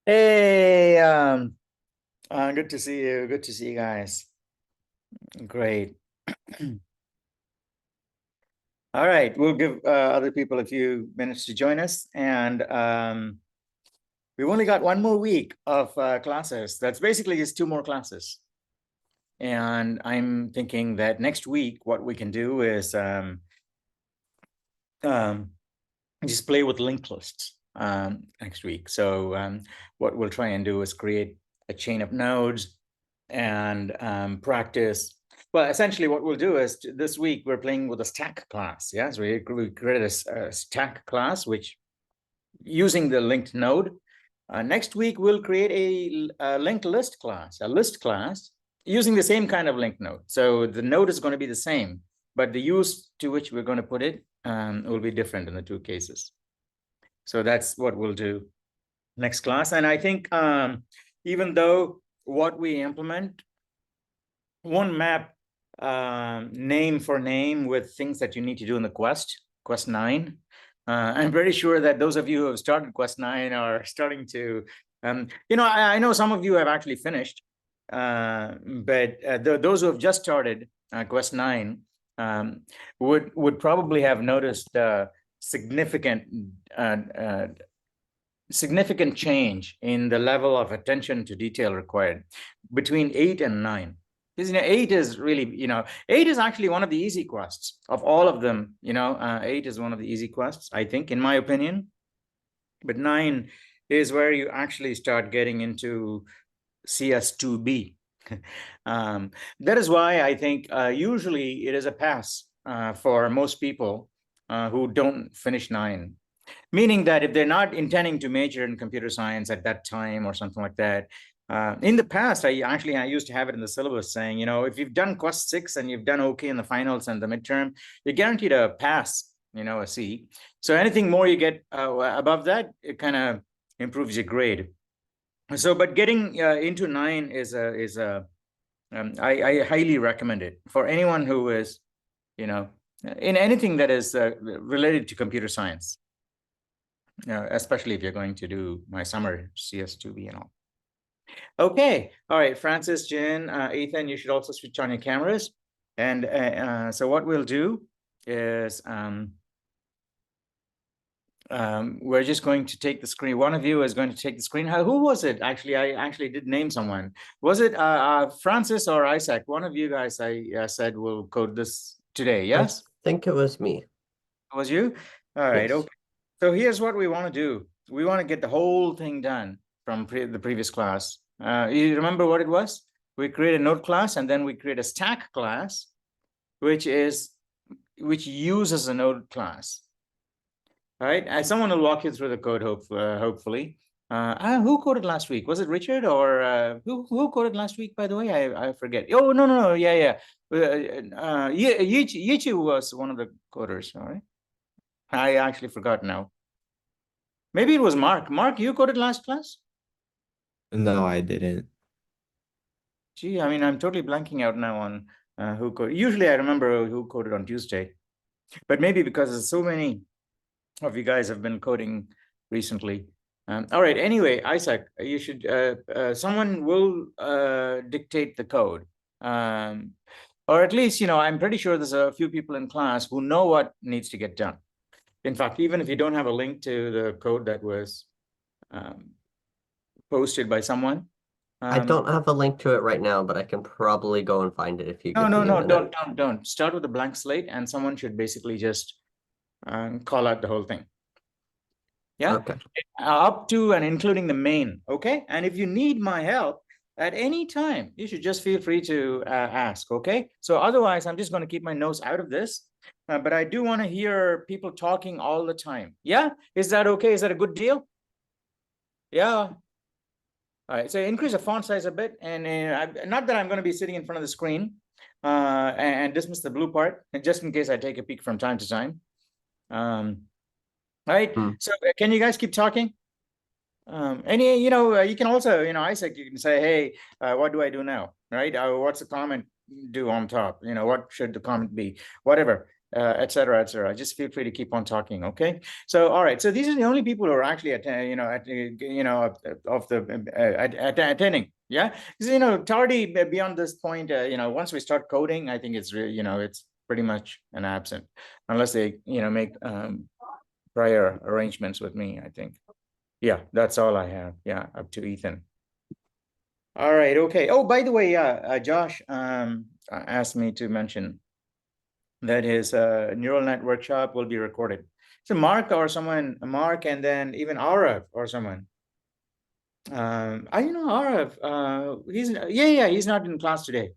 Hey, good to see you. Good to see you guys. Great. All right, we'll give other people a few minutes to join us, and we've only got one more week of classes. That's basically just two more classes. And I'm thinking that next week, what we can do is um, just play with linked lists next week. So what we'll try and do is create a chain of nodes and practice. Well, essentially what we'll do is this week we're playing with a stack class. Yeah, so we created a stack class, which using the linked node. Next week, we'll create a linked list class, a list class using the same kind of linked node. So the node is going to be the same, but the use to which we're going to put it will be different in the two cases. So that's what we'll do next class. And I think even though what we implement won't map name for name with things that you need to do in the quest 9. I'm pretty sure that those of you who have started quest 9 are starting to, I know some of you have actually finished, but those who have just started quest 9 would probably have noticed significant significant change in the level of attention to detail required between 8 and 9. Because 8 is really, 8 is actually one of the easy quests of all of them. 8 is one of the easy quests, I think, in my opinion. But 9 is where you actually start getting into CS2B. That is why I think usually it is a pass for most people who don't finish 9. Meaning that if they're not intending to major in computer science at that time or something like that, in the past, I used to have it in the syllabus saying, if you've done quest 6 and you've done okay in the finals and the midterm, you're guaranteed a pass, a C. So anything more you get above that, it kind of improves your grade. So, but getting into 9 I highly recommend it for anyone who is, in anything that is related to computer science. Especially if you're going to do my summer CS2B and all. Okay, all right, Francis, Jen, Ethan, you should also switch on your cameras. And so what we'll do is we're just going to take the screen. One of you is going to take the screen. Who was it? Actually, I actually did name someone. Was it Francis or Isaac? One of you guys I said will code this today, yes? I think it was me. It was you? All right, Yes. okay. So here's what we want to do. We want to get the whole thing done from the previous class. You remember what it was? We create a node class and then we create a stack class, which uses a node class. All right, someone will walk you through the code, hopefully. Who coded last week? Was it Richard or who coded last week? By the way, I forget. Oh no, yeah. Yichi was one of the coders. All right, I actually forgot now. Maybe it was Mark. Mark, you coded last class? No, I didn't. Gee, I mean, I'm totally blanking out now on who coded. Usually I remember who coded on Tuesday, but maybe because so many of you guys have been coding recently. All right, anyway, Isaac, you should, someone will dictate the code. Or at least, I'm pretty sure there's a few people in class who know what needs to get done. In fact, even if you don't have a link to the code that was posted by someone. I don't have a link to it right now, but I can probably go and find it if you give me a minute. Don't. Start with a blank slate and someone should basically just call out the whole thing. Yeah. Okay. Up to and including the main. Okay. And if you need my help at any time, you should just feel free to ask. Okay. So otherwise, I'm just going to keep my nose out of this. But I do want to hear people talking all the time. Yeah. Is that okay? Is that a good deal? Yeah. All right, so increase the font size a bit, and not that I'm going to be sitting in front of the screen and dismiss the blue part, just in case I take a peek from time to time. All right, so can you guys keep talking? You can also, Isaac, you can say, hey, what do I do now, right? What's the comment do on top? What should the comment be? Whatever. et cetera, et cetera. Just feel free to keep on talking. Okay. So, all right. So these are the only people who are actually attending. Yeah. Because, tardy beyond this point, once we start coding, I think it's really, it's pretty much an absent unless they, make prior arrangements with me, I think. Yeah, that's all I have. Yeah, up to Ethan. All right, okay. Oh, by the way, Josh asked me to mention that his neural net workshop will be recorded. So Mark and then even Arav or someone. Arav, he's not in class today.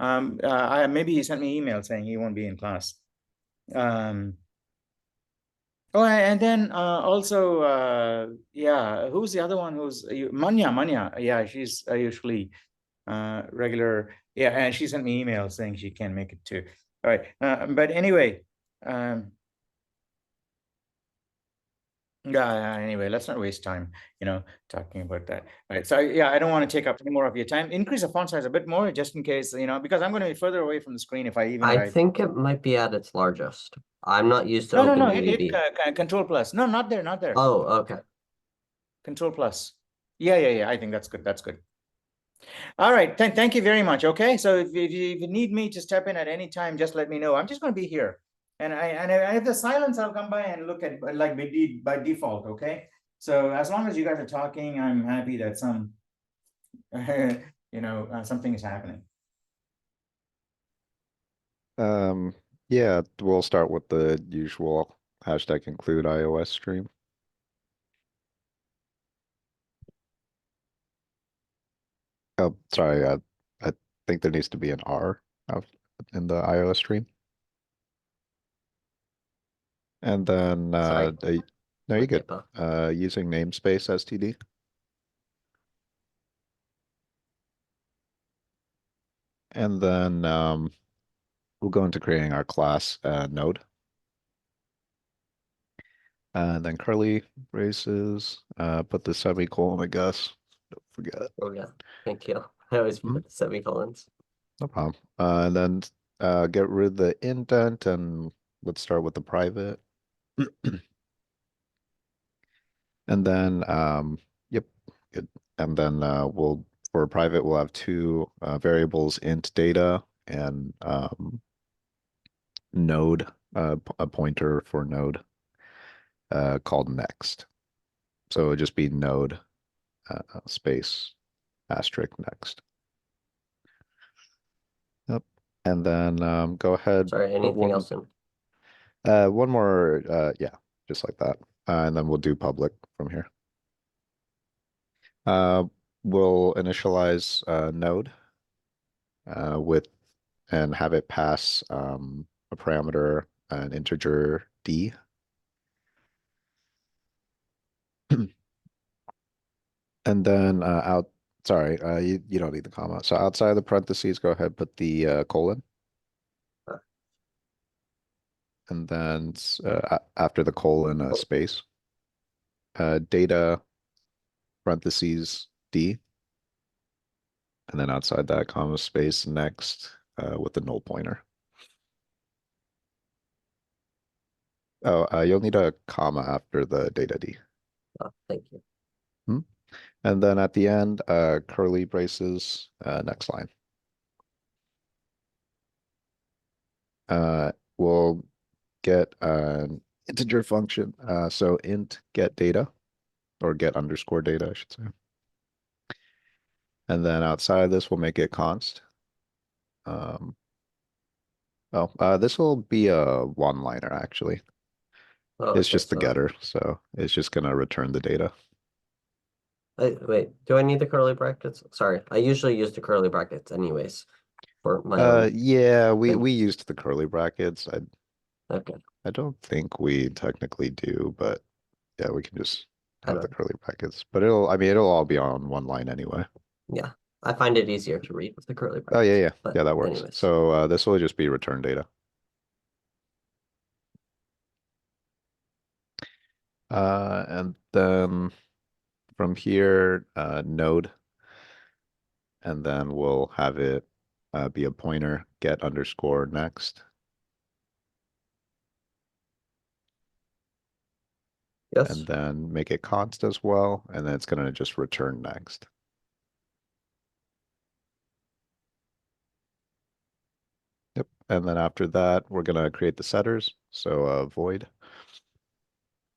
Maybe he sent me email saying he won't be in class. Oh, and then also, who's the other one? Manya? Yeah, she's usually regular. Yeah, and she sent me email saying she can't make it too. All right, but anyway, anyway, let's not waste time, talking about that. All right, so yeah, I don't want to take up any more of your time. Increase the font size a bit more, just in case, because I'm going to be further away from the screen if I even I write. think it might be at its largest. I'm not used to No, OpenDB. Control plus. No, not there, not there. Oh, okay. Control plus. Yeah. I think that's good. That's good. All right. Thank you very much. Okay. So if you need me to step in at any time, just let me know. I'm just going to be here. And if the silence, I'll come by and look at like by default. Okay. So as long as you guys are talking, I'm happy that something is happening. Yeah, we'll start with the usual #include iOS stream. Oh, sorry, I think there needs to be an R in the iOS stream. And then Sorry. no, you're good. typo. Using namespace std. And then we'll go into creating our class node. And then curly braces, put the semicolon, I guess. Don't forget. Oh yeah, thank you. I always Mhm. put the semicolons. No problem. And then get rid of the indent and let's start with the private. And then yep, good. And then for private we'll have two variables, int data and node, a pointer for node called next. So it'll just be node space asterisk next. Yep. And then go ahead. Sorry, put anything else in? one more, yeah, just like that. And then we'll do public from here. We'll initialize node with and have it pass a parameter, an integer d. And then you don't need the comma. So outside the parentheses, go ahead, put the colon. And then after the colon, a space. Data parentheses d. And then outside that comma space next with the null pointer. Oh, you'll need a comma after the data d. Oh, thank you. And then at the end, curly braces, next line. We'll get an integer function. So int get data, or get underscore data, I should say. And then outside of this, we'll make it const. This will be a one-liner actually. Oh, It's okay, just the so getter, so it's just gonna return the data. wait, do I need the curly brackets? Sorry, I usually use the curly brackets anyways for my own. Yeah, we thing. used the curly brackets. Okay, I don't think we technically do, but yeah, we can just I have the don't. curly brackets. But I mean, it'll all be on one line anyway. Yeah, I find it easier to read with the curly Oh yeah, brackets. yeah, But yeah, that works. anyways. So this will just be return data. And then from here, node, and then we'll have it be a pointer, get underscore next. Yes. and then make it const as well, and then it's gonna just return next. Yep, and then after that, we're gonna create the setters, so void.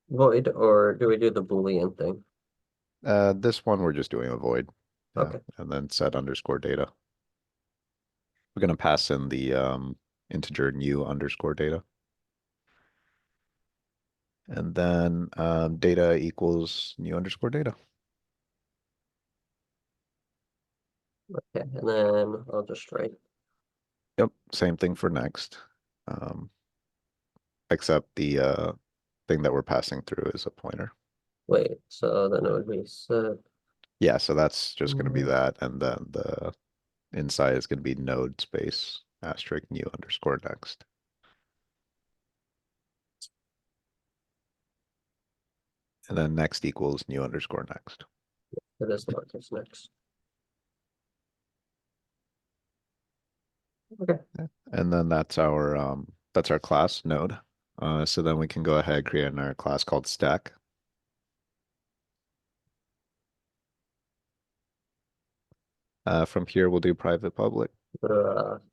Void, or do we do the Boolean thing? This one, we're just doing a void. Yeah, Okay. and then set underscore data. We're gonna pass in the integer new underscore data. And then data equals new underscore data. Okay, and then I'll just write. Yep, same thing for next. Except the thing that we're passing through is a pointer. Wait, so then it would be set. Yeah, so that's just gonna be Mhm. that, and then the inside is gonna be node space asterisk new underscore next. And then next equals new underscore next. It is lowercase next. Okay. And then that's our class node. So then we can go ahead and create another class called stack. From here we'll do private public.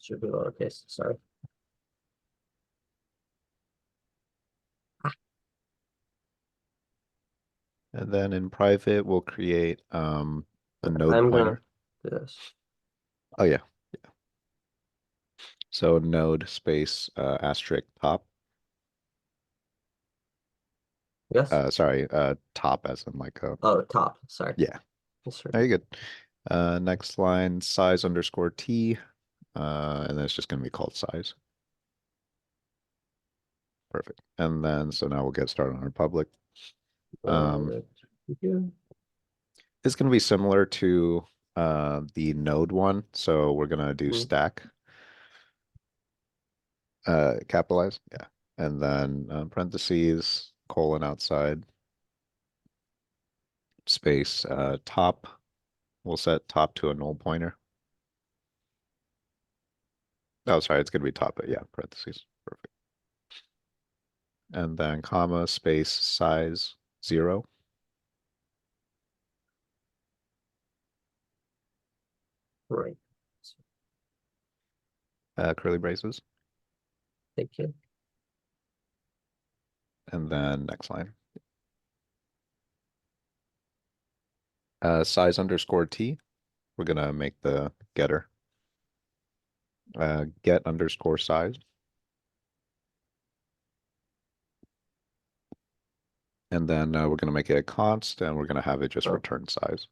Should be lowercase, sorry. And then in private we'll create a node I'm pointer. gonna do this. Oh yeah. So node space asterisk top. Yes? Sorry, top as in like a Oh, top, sorry. yeah. That's right. Very good. Next line size underscore t, and then it's just gonna be called size. Perfect. And then so now we'll get started on our public. Yeah. It's gonna be similar to the node one, so we're gonna do stack. Capitalize, yeah. And then parentheses, colon outside, space, top. We'll set top to a null pointer. Oh, sorry, it's gonna be top, but yeah, parentheses. Perfect. And then comma, space, size, 0. Right. Curly braces. Thank you. And then next line. Size underscore t. We're gonna make the getter. Get underscore size. And then we're gonna make it a const, and we're gonna have it just Oh. return size.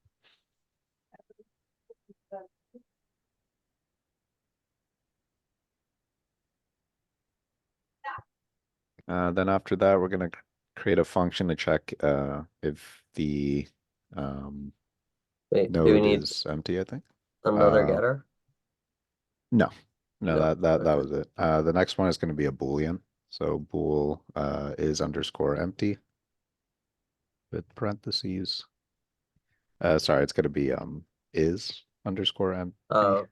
Then after that, we're gonna create a function to check if the Wait, do we node need is empty, I think. another getter? No, No, that okay. was it. The next one is going to be a boolean. So bool is underscore empty with parentheses. Sorry, it's going to be is underscore empty. Oh,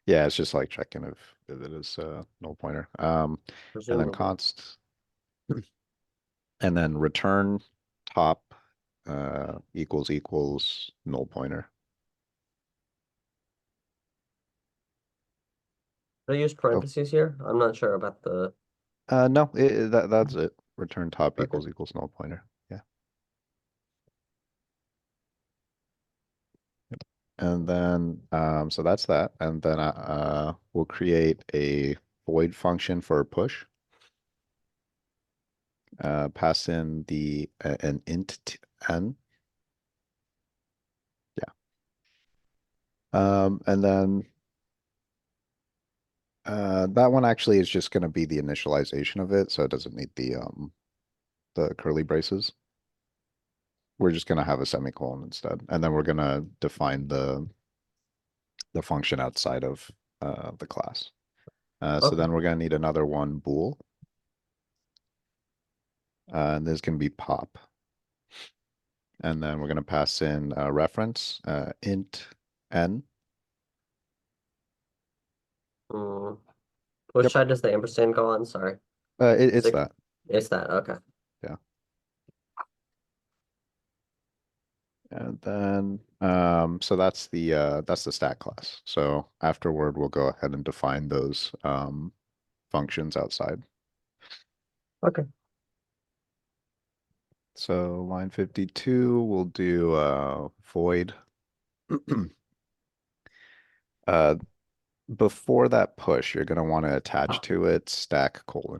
Yeah, it's just like checking if it is null pointer. And then presumably. const, and then return top equals null pointer. Did I use parentheses here? I'm not sure about the. No, that's it. Return top Okay. equals null pointer. Yeah. And then so that's that. And then we'll create a void function for push. Pass in the an int n. Yeah. And then that one actually is just going to be the initialization of it, so it doesn't need the curly braces. We're just going to have a semicolon instead, and then we're going to define the function outside of the class. So Okay. then we're going to need another one bool, and this can be pop. And then we're going to pass in a reference int n. Which Yep. side does the ampersand go on? Sorry. It's Six. that. It's that, okay. Yeah. And then, so that's the stat class. So afterward, we'll go ahead and define those functions outside. Okay. So line 52, we'll do void. Before that push, you're gonna want to attach to it stack colon.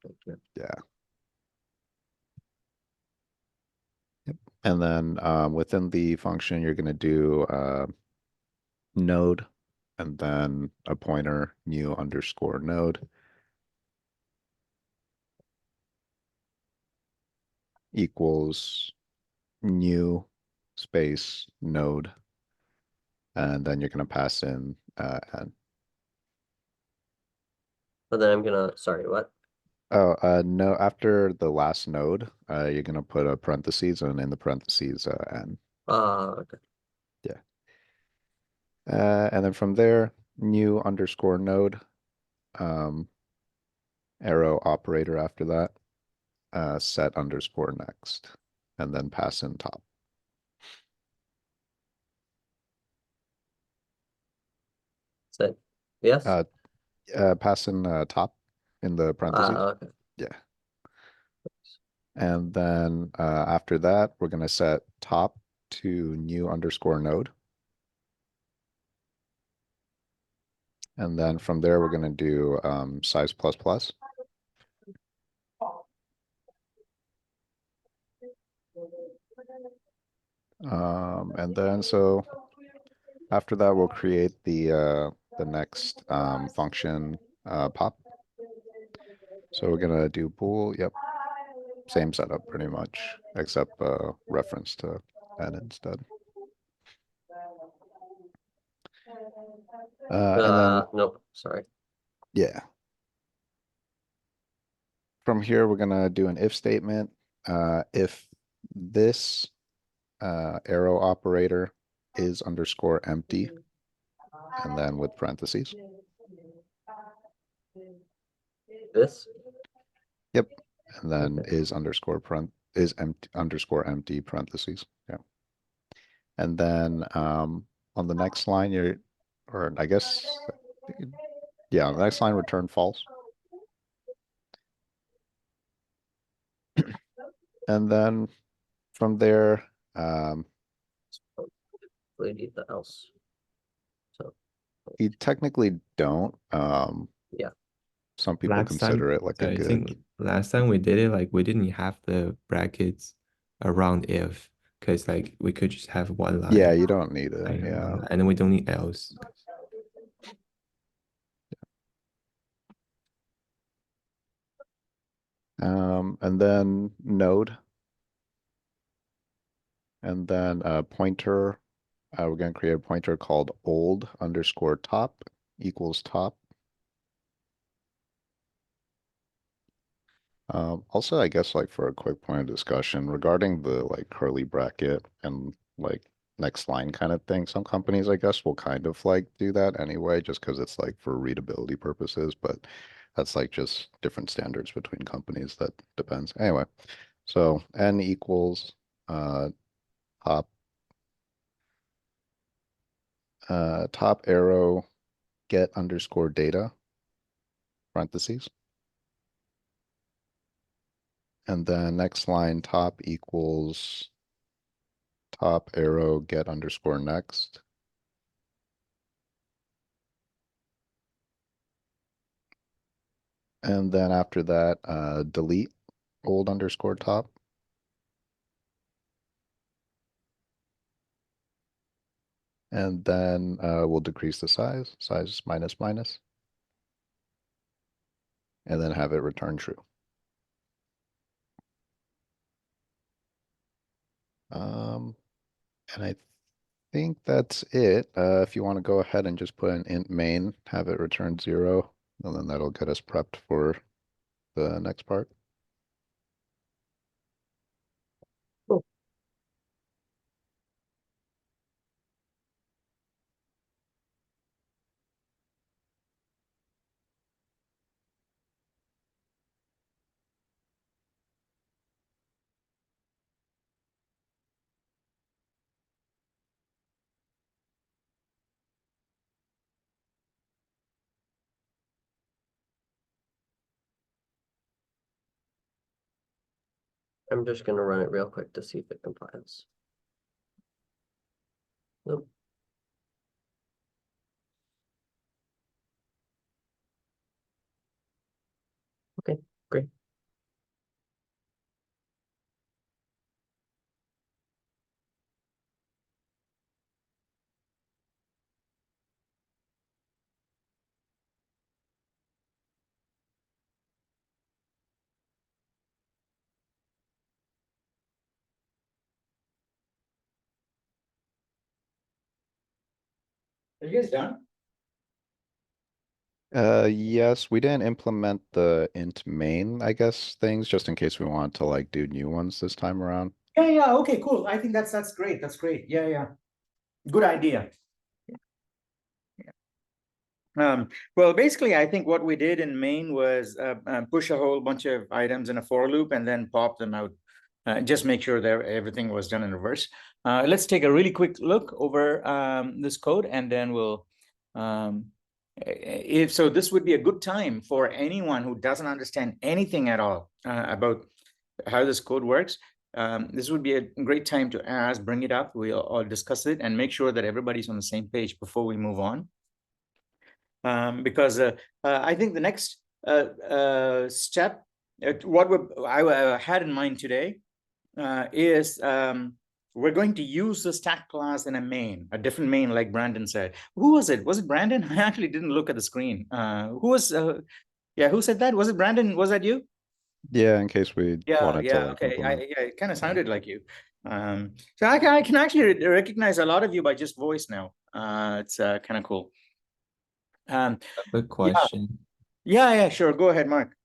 Thank you. Yeah. Yep. And then within the function, you're gonna do node and then a pointer new underscore node equals new space node. And then you're gonna pass in n. But then I'm gonna, sorry, what? Oh, no, after the last node, you're gonna put a parentheses and in the parentheses n. Okay. Yeah. And then from there, new underscore node, arrow operator after that, set underscore next, and then pass in top. So, yes? Pass in top in the parentheses. Okay. Yeah. And then after that, we're gonna set top to new underscore node. And then from there, we're gonna do size plus plus. And then so after that, we'll create the next function pop. So we're gonna do bool, yep. Same setup pretty much, except reference to n instead. And then Nope, sorry. yeah. From here, we're gonna do an if statement. If this arrow operator is underscore empty, and then with parentheses. This? Yep. And then Okay. is underscore is empty underscore empty parentheses. Yeah. And then on the next line, or I guess, yeah, on the next line, return false. And then from there, We need the else. So, you technically don't. yeah. Some people Last time, consider it like a I good. think last time we did it, like we didn't have the brackets around if, because like we could just have one line. Yeah, you don't need it. line, one Yeah. line, and then we don't need else. And then node. And then a pointer. We're going to create a pointer called old underscore top equals top. Also, I guess like for a quick point of discussion regarding the like curly bracket and like next line kind of thing, some companies I guess will kind of like do that anyway, just because it's like for readability purposes, but that's like just different standards between companies. That depends. Anyway, so n equals top top arrow get underscore data parentheses. And then next line top equals top arrow get underscore next. And then after that, delete old underscore top. And then we'll decrease the size minus minus. And then have it return true. And I think that's it. If you want to go ahead and just put an int main, have it return 0, and then that'll get us prepped for the next part. I'm just gonna run it real quick to see if it compiles. Nope. Okay, great. Are you guys done? Yes, we didn't implement the int main, I guess, things, just in case we want to like do new ones this time around. Yeah, okay, cool. I think that's great. That's great. Yeah. Good idea. Well, basically, I think what we did in main was push a whole bunch of items in a for loop and then pop them out. Just make sure that everything was done in reverse. Let's take a really quick look over this code, and then we'll. If so, this would be a good time for anyone who doesn't understand anything at all about how this code works. This would be a great time to ask, bring it up. We'll all discuss it and make sure that everybody's on the same page before we move on. Because I think the next step, what I had in mind today is we're going to use the stack class in a different main, like Brandon said. Who was it? Was it Brandon? I actually didn't look at the screen. Who was? Yeah, who said that? Was it Brandon? Was that you? Yeah, in case we wanted to like Okay. implement. Yeah, it kind of sounded like you. So I can actually recognize a lot of you by just voice now. It's kind of cool. Quick question. Yeah, sure. Go ahead, Mark.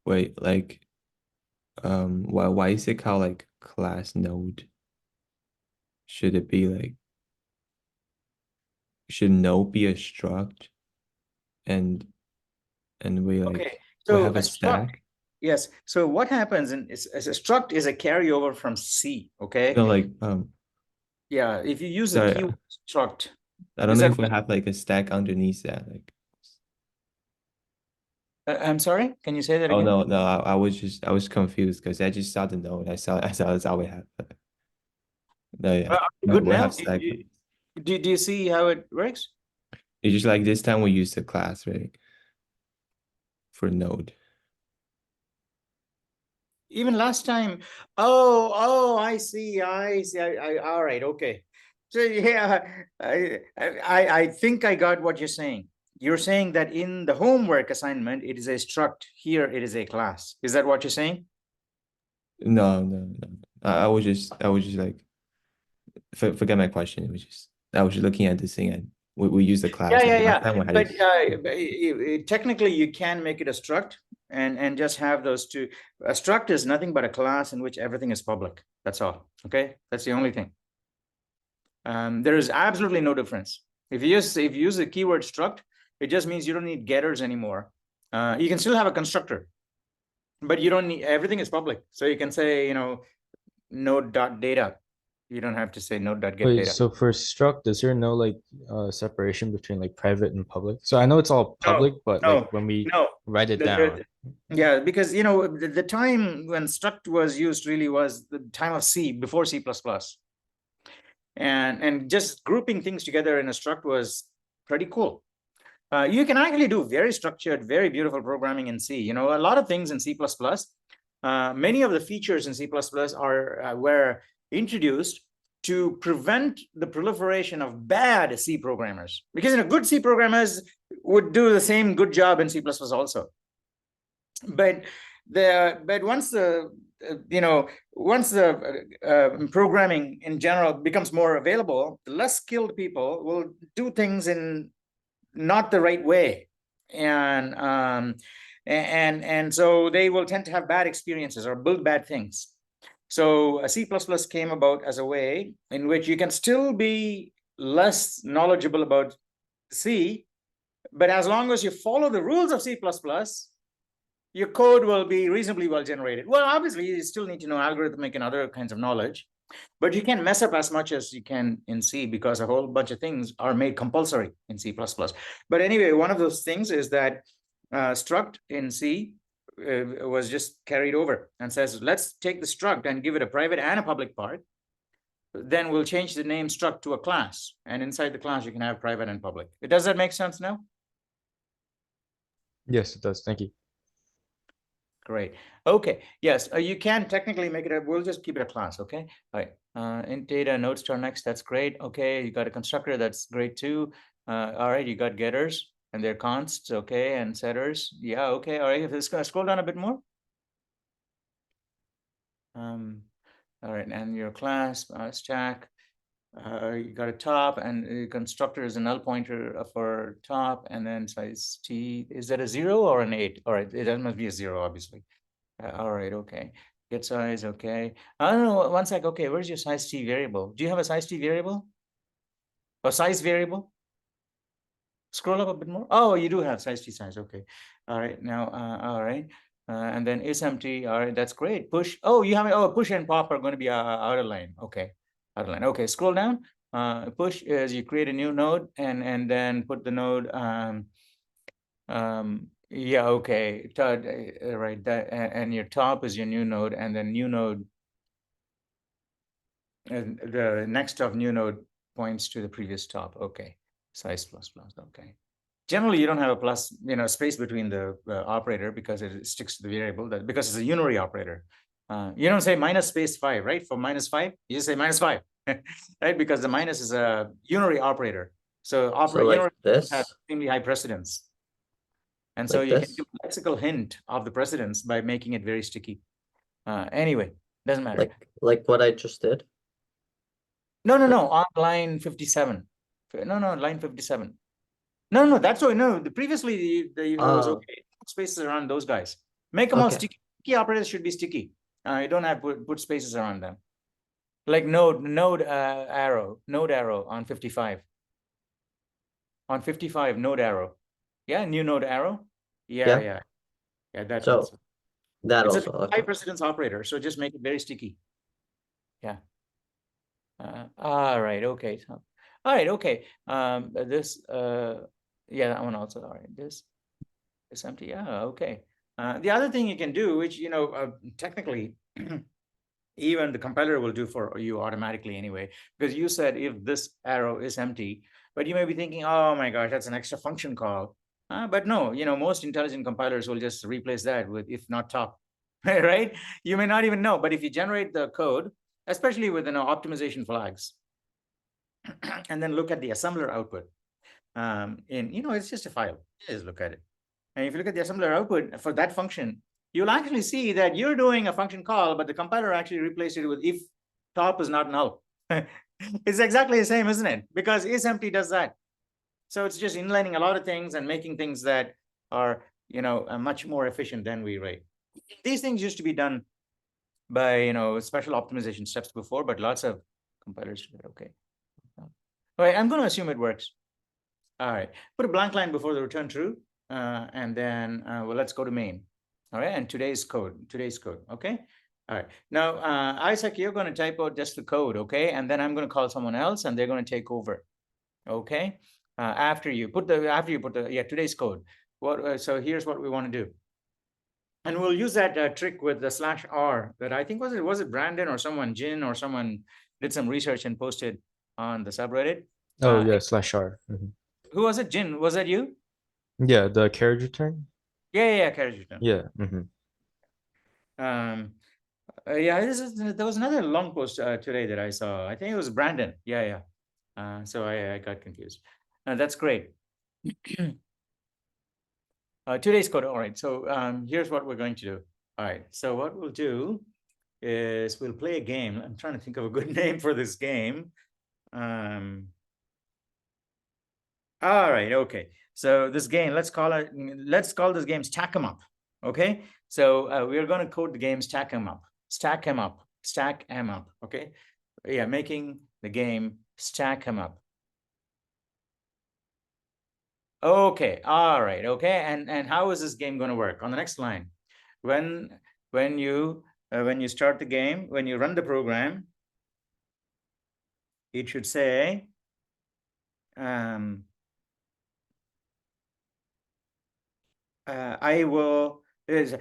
Wait, like, why is it called like class node? Should it be like, should node be a struct, and we like Okay, we so have a a struct, stack? yes. So what happens is a struct is a carryover from C. Okay. No, like Yeah, if you use the sorry, keyword struct, I don't is know that if we have like a stack underneath that. Like, I'm sorry. Can you say that oh again? no, I was confused because I just saw the node. I saw that's all we have. No, yeah, Good we now. have stack. Do you see how it works? It's just like this time we use the class, right? For node. Even last time. Oh, I see. All right. Okay. So yeah, I think I got what you're saying. You're saying that in the homework assignment, it is a struct. Here, it is a class. Is that what you're saying? No. I was just like forget my question. It was just I was just looking at this thing and we use the class. Like last time we had But it. technically, you can make it a struct and just have those two. A struct is nothing but a class in which everything is public. That's all. Okay, that's the only thing. There is absolutely no difference. If you use the keyword struct, it just means you don't need getters anymore. You can still have a constructor, but you don't need, everything is public. So you can say, node.data. You don't have to say node.getData. Wait, so for struct, is there no like separation between like private and public? So I know it's all public, but like when we write it down. Yeah, because the time when struct was used really was the time of C, before C++. And just grouping things together in a struct was pretty cool. You can actually do very structured, very beautiful programming in C. A lot of things in C++. Many of the features in C++ were introduced to prevent the proliferation of bad C programmers, because good C programmers would do the same good job in C++ also. But once the programming in general becomes more available, the less skilled people will do things in not the right way, and so they will tend to have bad experiences or build bad things. So C++ came about as a way in which you can still be less knowledgeable about C, but as long as you follow the rules of C++, your code will be reasonably well generated. Well, obviously, you still need to know algorithmic and other kinds of knowledge, but you can mess up as much as you can in C, because a whole bunch of things are made compulsory in C++. But anyway, one of those things is that struct in C was just carried over and says, let's take the struct and give it a private and a public part. Then we'll change the name struct to a class, and inside the class you can have private and public. Does that make sense now? Yes, it does. Thank you. Great. Okay. Yes, you can technically make it a, we'll just keep it a class. Okay. All right. Int data node star next. That's great. Okay. You got a constructor. That's great too. All right. You got getters and their consts. Okay. And setters. Yeah. Okay. All right. Let's scroll down a bit more. All right. And your class stack. You got a top, and the constructor is a null pointer for top, and then size t. Is that a 0 or an 8? All right, it must be a 0, obviously. All right, okay. Get size, okay. I don't know. One sec. Okay, where's your size t variable? Do you have a size t variable? Or size variable? Scroll up a bit more. Oh, you do have size t size. Okay. All right. Now, all right. And then is empty. All right, that's great. Push. Oh, you have push and pop are going to be out of line. Okay. Outline. Okay, scroll down. Push is you create a new node and then put the node. Yeah, okay. Right. That and your top is your new node, and then new node. And the next of new node points to the previous top. Okay. Size plus. Okay. Generally, you don't have a plus, space between the operator because it sticks to the variable. That because it's a unary operator. You don't say minus space 5, right? For minus 5, you just say minus 5, right? Because the minus is a unary operator. So like this has extremely high precedence. And so like you this? can do a lexical hint of the precedence by making it very sticky. Anyway, doesn't matter. Like what I just did? No, on line 57. No, line 57. No, that's why. No, previously the was okay. Put spaces around those guys. Make them all sticky. Sticky operators should be sticky. You don't have to put spaces around them. Like node arrow on 55. On 55, node arrow. Yeah, new node arrow. Yeah. That so also. that It's also a high precedence operator, so just make it very sticky. Yeah. All right. Okay. All right. Okay. This. Yeah, that one also. All right. This is empty. Yeah. Okay. The other thing you can do, which technically. Even the compiler will do for you automatically anyway, because you said if this arrow is empty, but you may be thinking, oh my gosh, that's an extra function call. But no, most intelligent compilers will just replace that with if not top, right? You may not even know, but if you generate the code, especially with optimization flags, and then look at the assembler output, it's just a file. Just look at it. And if you look at the assembler output for that function, you'll actually see that you're doing a function call, but the compiler actually replaced it with if top is not null. It's exactly the same, isn't it? Because isEmpty does that. So it's just inlining a lot of things and making things that are, much more efficient than we write. These things used to be done by, special optimization steps before, but lots of compilers do it. Okay. All right, I'm going to assume it works. All right, put a blank line before the return true. And then, well, let's go to main. All right, and today's code. Okay. All right. Now, Isaac, you're going to type out just the code, okay? And then I'm going to call someone else, and they're going to take over. Okay. After you put the today's code. So here's what we want to do. And we'll use that trick with the /r that I think was it Brandon or someone, Jin or someone did some research and posted on the subreddit. Oh yeah, /r. Who was it? Jin? Was that you? Yeah, the carriage return. Yeah, carriage return. Yeah. Yeah, there was another long post today that I saw. I think it was Brandon. Yeah. So I got confused. That's great. Today's code. All right. So here's what we're going to do. All right. So what we'll do is we'll play a game. I'm trying to think of a good name for this game. All right. Okay. So this game, let's call this game Stack 'em Up. Okay. So we're going to code the game Stack 'em Up. Stack 'em Up. Okay. Yeah, making the game Stack 'em Up. Okay. All right. Okay. And how is this game going to work? On the next line, when you start the game, when you run the program, it should say I will So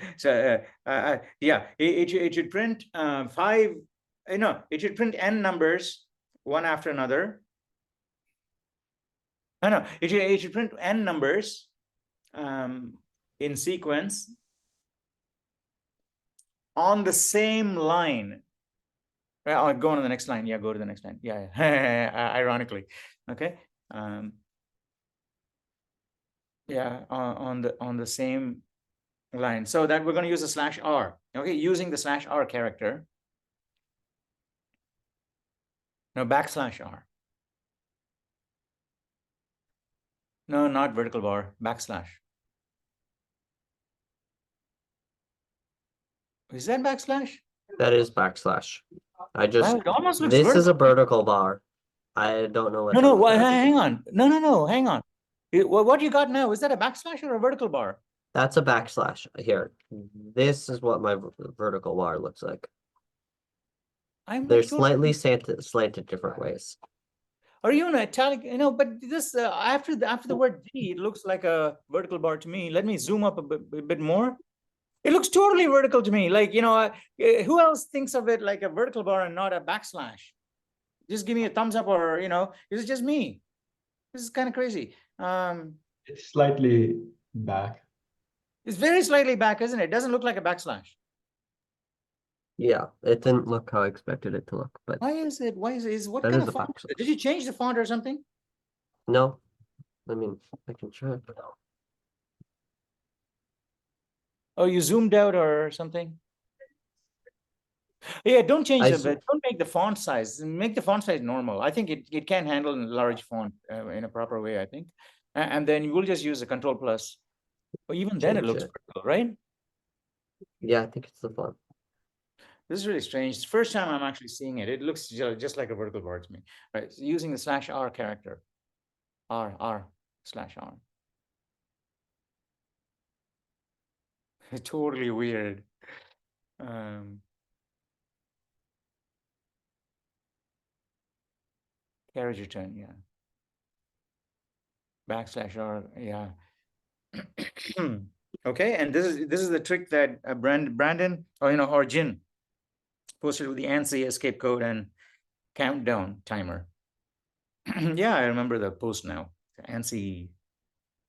yeah, it should print five. No, it should print n numbers one after another. No, it should print n numbers in sequence on the same line. I'll go on to the next line. Yeah, go to the next line. Yeah, ironically, okay. Yeah, on the same line. So that we're going to use a /r. Okay, using the /r character. No, /r. No, not vertical bar, /. Is that /? That is /. I just, Wow, it almost looks this is a vertical. vertical bar. I don't know what. No, hang on. No, hang on. What you got now, is that a / or a vertical bar? That's a / here. This is what my vertical bar looks like. They're slightly slanted different ways. Are you in italic? But this after the word D, it looks like a vertical bar to me. Let me zoom up a bit more. It looks totally vertical to me. Like, who else thinks of it like a vertical bar and not a /? Just give me a thumbs up, or is it just me? This is kind of crazy. It's slightly back. It's very slightly back, isn't it? It doesn't look like a /. Yeah, it didn't look how I expected it to look, but Why is it? What that kind is of a font? Did you change the font or something? no. I mean, I can try. Oh, you zoomed out or something? Yeah, don't change don't make the font size. Make the font size normal. I think it can handle a large font in a proper way, I think. And then you will just use the Control+. But even then it looks vertical, right? Yeah, I think it's the font. This is really strange. It's the first time I'm actually seeing it. It looks just like a vertical bar to me. Right. So using the /r character. R/r. It's totally weird. Carriage return, yeah. /r, yeah. Okay, and this is the trick that Brandon or Jin posted with the ANSI escape code and countdown timer. Yeah, I remember the post now. ANSI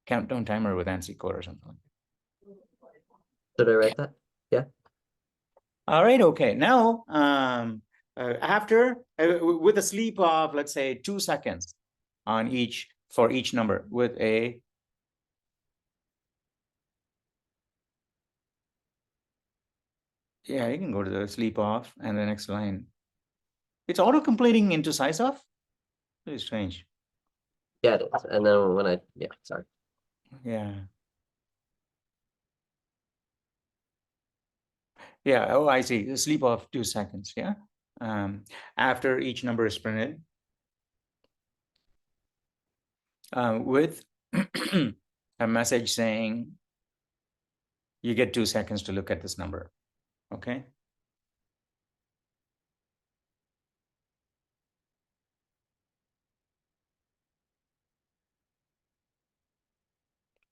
countdown timer with ANSI code or something like that. Did I write that? Yeah. All right. Okay. Now, after with a sleep of, let's say, 2 seconds on for each number with a yeah, you can go to the sleep off and the next line. It's auto completing into size off. Really strange. Yeah, it is. And then when sorry. Yeah. Yeah. Oh, I see. Sleep off 2 seconds. Yeah. After each number is printed, with a message saying you get 2 seconds to look at this number. Okay.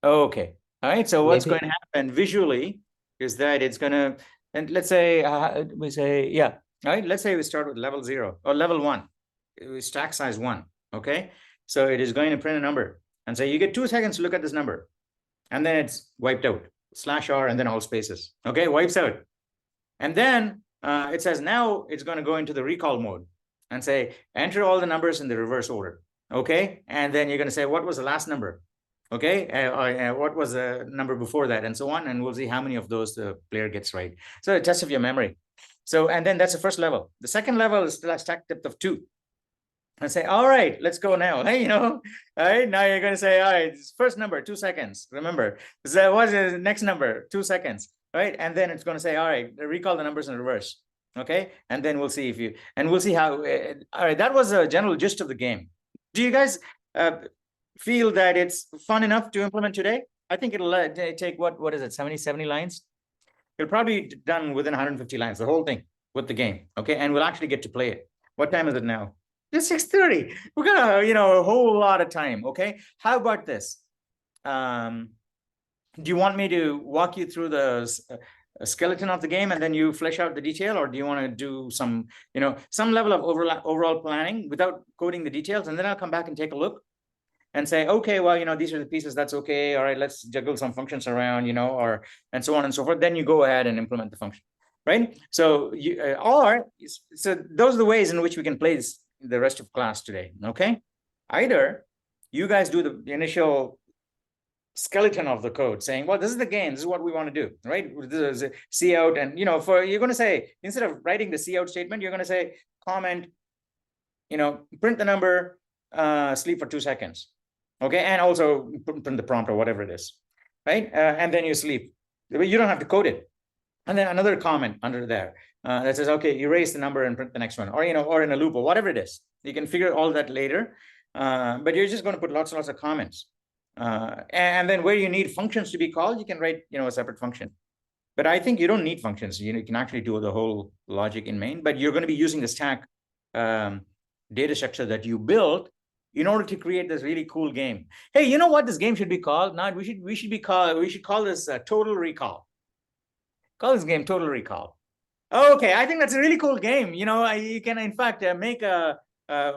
Okay. All right. So what's going to happen visually is that it's going to, and let's say we say, yeah. All right. Let's say we start with level 0 or level 1. Stack size 1. Okay. So it is going to print a number and say you get 2 seconds to look at this number, and then it's wiped out. /r and then all spaces. Okay, wipes out. And then it says now it's going to go into the recall mode and say enter all the numbers in the reverse order. Okay, and then you're going to say what was the last number. Okay, what was the number before that, and so on, and we'll see how many of those the player gets right. So a test of your memory. So, and then that's the first level. The second level is still a stack depth of 2. And say, all right, let's go now. Hey, all right, now you're going to say, all right, first number, 2 seconds. Remember, what's the next number? 2 seconds, right? And then it's going to say, all right, recall the numbers in reverse. Okay, and then we'll see we'll see how. All right, that was a general gist of the game. Do you guys feel that it's fun enough to implement today? I think it'll take what is it, 70 lines? It'll probably be done within 150 lines, the whole thing with the game. Okay, and we'll actually get to play it. What time is it now? It's 6:30. We're gonna, a whole lot of time. Okay, how about this? Do you want me to walk you through the skeleton of the game and then you flesh out the detail, or do you want to do some, some level of overall planning without coding the details, and then I'll come back and take a look and say, okay, well, these are the pieces, that's okay. All right, let's juggle some functions around, or and so on and so forth. Then you go ahead and implement the function, right? So so those are the ways in which we can play the rest of class today, okay? Either you guys do the initial skeleton of the code saying, well, this is the game, this is what we want to do, right? This is a C out, and you're going to say, instead of writing the C out statement, you're going to say comment, print the number, sleep for 2 seconds, okay? And also print the prompt or whatever it is, right? And then you sleep. You don't have to code it. And then another comment under there that says, okay, erase the number and print the next one, or or in a loop or whatever it is. You can figure all that later, but you're just going to put lots and lots of comments. And then where you need functions to be called, you can write, a separate function. But I think you don't need functions. You can actually do the whole logic in main, but you're going to be using the stack data structure that you built in order to create this really cool game. Hey, you know what this game should be called? Now we should call this Total Recall. Call this game Total Recall. Okay, I think that's a really cool game. You can in fact make a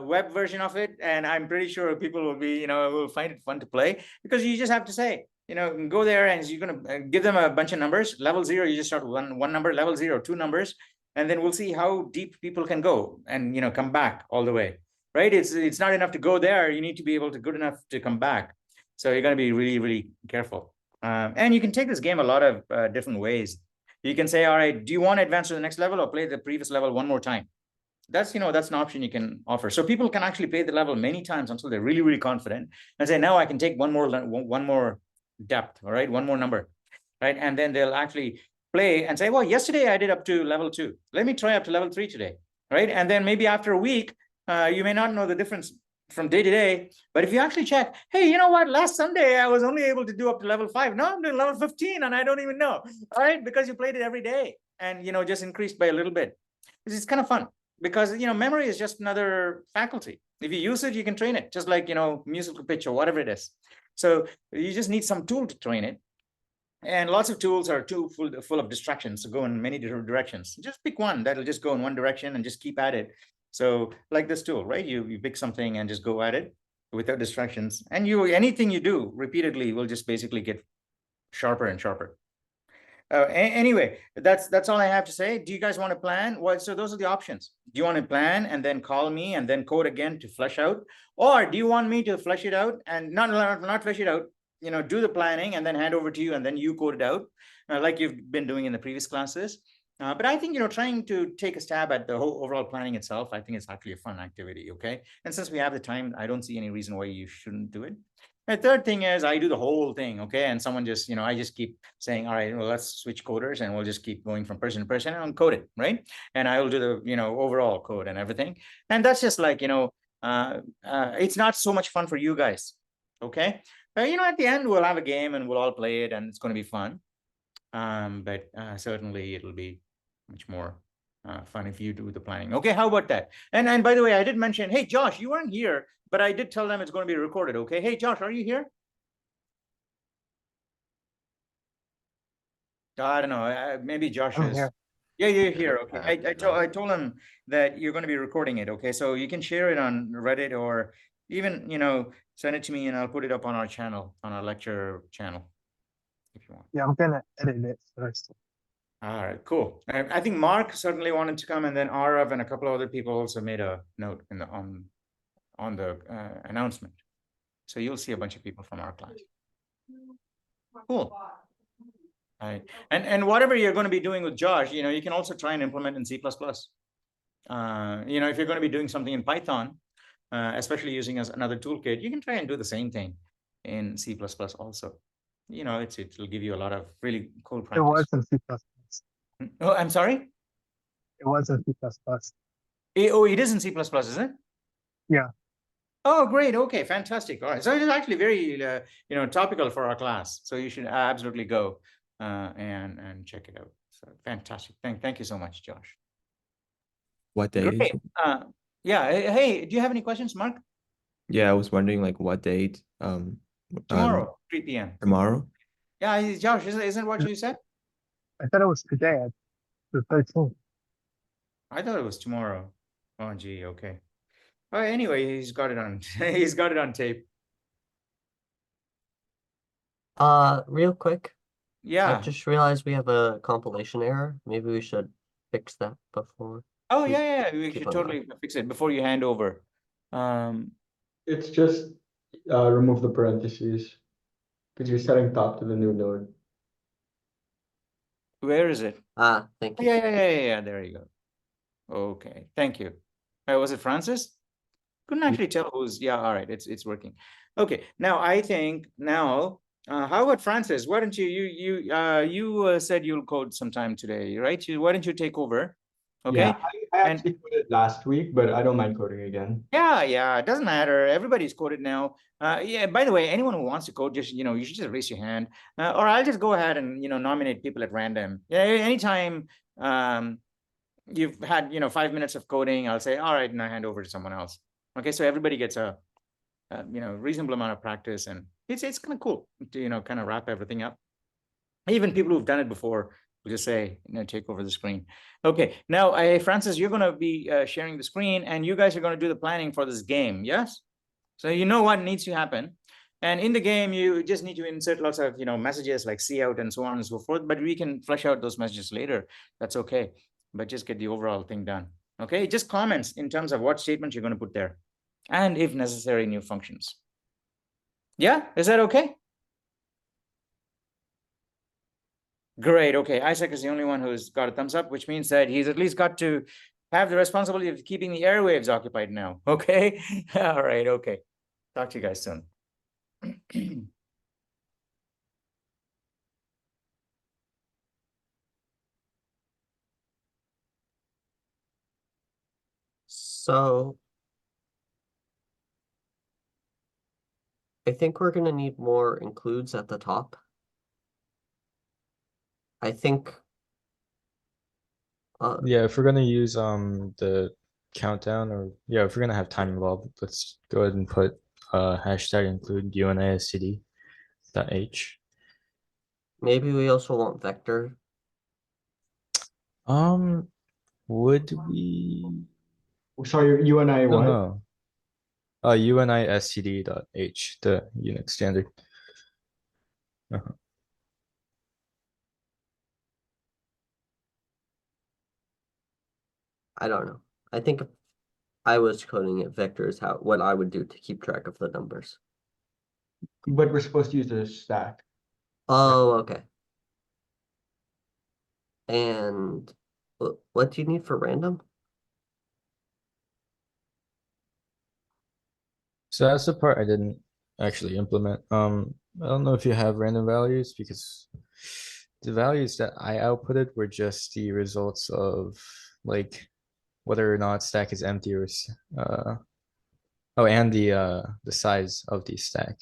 web version of it, and I'm pretty sure people will be, will find it fun to play, because you just have to say, go there and you're going to give them a bunch of numbers. Level 0, you just start with one number. Level 0, 2 numbers, and then we'll see how deep people can go and come back all the way, right? It's not enough to go there. You need to be able to good enough to come back. So you're going to be really, really careful. And you can take this game a lot of different ways. You can say, all right, do you want to advance to the next level or play the previous level one more time? That's that's an option you can offer. So people can actually play the level many times until they're really, really confident and say, now I can take one more depth, all right, one more number, right? And then they'll actually play and say, well, yesterday I did up to level 2. Let me try up to level 3 today, right? And then maybe after a week, you may not know the difference from day to day, but if you actually check, hey, you know what? Last Sunday I was only able to do up to level 5. Now I'm doing level 15 and I don't even know, all right? Because you played it every day and just increased by a little bit. It's kind of fun. Because memory is just another faculty. If you use it, you can train it, just like musical pitch or whatever it is. So you just need some tool to train it, and lots of tools are too full of distractions to go in many different directions. Just pick one that'll just go in one direction and just keep at it. So like this tool, right? You pick something and just go at it without distractions, and anything you do repeatedly will just basically get sharper and sharper. Anyway, that's all I have to say. Do you guys want to plan? Well, so those are the options. Do you want to plan and then call me and then code again to flesh out, or do you want me to flesh it out and not flesh it out, do the planning and then hand over to you and then you code it out like you've been doing in the previous classes? But I think trying to take a stab at the whole overall planning itself, I think it's actually a fun activity. Okay, and since we have the time, I don't see any reason why you shouldn't do it. The third thing is I do the whole thing, okay? And someone just, I just keep saying, all right, well, let's switch coders and we'll just keep going from person to person and I'll code it, right? And I will do the, overall code and everything. And that's just like, it's not so much fun for you guys, okay? But, at the end, we'll have a game and we'll all play it and it's going to be fun. But certainly it'll be much more fun if you do the planning. Okay, how about that? And by the way, I did mention, hey, Josh, you weren't here, but I did tell them it's going to be recorded. Okay, hey, Josh, are you here? I don't know. Maybe Josh is. Here. Yeah, you're here. Okay, I told him that you're going to be recording it. Okay, so you can share it on Reddit or even send it to me and I'll put it up on our channel, on our lecture channel, if you want. Yeah, I'm gonna edit it first. All right, cool. I think Mark certainly wanted to come, and then Arav and a couple of other people also made a note in the on the announcement. So you'll see a bunch of people from our class. Cool. All right, and whatever you're going to be doing with Josh, you can also try and implement in C++. If you're going to be doing something in Python, especially using as another toolkit, you can try and do the same thing in C++ also. It'll give you a lot of really cool practice. It was in C++. Oh, I'm sorry? It was in C++. Oh, it is in C++, is it? Yeah. Oh, great. Okay, fantastic. All right. So it is actually very, topical for our class. So you should absolutely go and check it out. So fantastic. Thank you so much, Josh. What day? Great. Yeah. Hey, do you have any questions, Mark? Yeah, I was wondering like what date? Tomorrow, 3 p.m. Tomorrow? Yeah, Josh, isn't what you said? I thought it was today, the 13th. I thought it was tomorrow. Oh, gee, okay. Oh, anyway, he's got it on. He's got it on tape. Real quick, I Yeah. just realized we have a compilation error. Maybe we should fix that before. Oh, we yeah. We keep should on totally fix it before you hand over. It's just remove the parentheses because you're setting top to the new node. Where is it? Thank you. Yeah. There you go. Okay, thank you. Was it Francis? Couldn't actually tell who's. Yeah, all right. It's working. Okay, now I think now. How about Francis? Why don't you said you'll code sometime today, right? Why don't you take over? Okay. Yeah, I actually coded last week, but I don't mind coding again. Yeah. It doesn't matter. Everybody's coded now. Yeah. By the way, anyone who wants to code, just you should just raise your hand, or I'll just go ahead and nominate people at random. Yeah. Anytime you've had 5 minutes of coding, I'll say, all right, and I hand over to someone else. Okay, so everybody gets a reasonable amount of practice, and it's kind of cool to kind of wrap everything up. Even people who've done it before will just say, take over the screen. Okay, now Francis, you're going to be sharing the screen, and you guys are going to do the planning for this game. Yes, so you know what needs to happen. And in the game, you just need to insert lots of messages like cout and so on and so forth. But we can flesh out those messages later. That's okay. But just get the overall thing done. Okay, just comments in terms of what statements you're going to put there, and if necessary, new functions. Yeah, is that okay? Great. Okay, Isaac is the only one who's got a thumbs up, which means that he's at least got to have the responsibility of keeping the airwaves occupied now. Okay. All right. Okay. Talk to you guys soon. So I think we're gonna need more includes at the top. I think yeah, if we're gonna use the countdown, or yeah, if we're gonna have time involved, let's go ahead and put hashtag include UNISCD.h. maybe we also want vector. Would we? Sorry, you and I I don't what? know. UNISCD.h, the Unix standard. I don't know. I think if I was coding it, vector is what I would do to keep track of the numbers. But we're supposed to use the stack. Oh, okay. And what do you need for random? So that's the part I didn't actually implement. I don't know if you have random values, because the values that I outputted were just the results of like whether or not stack is empty, or and the size of the stack.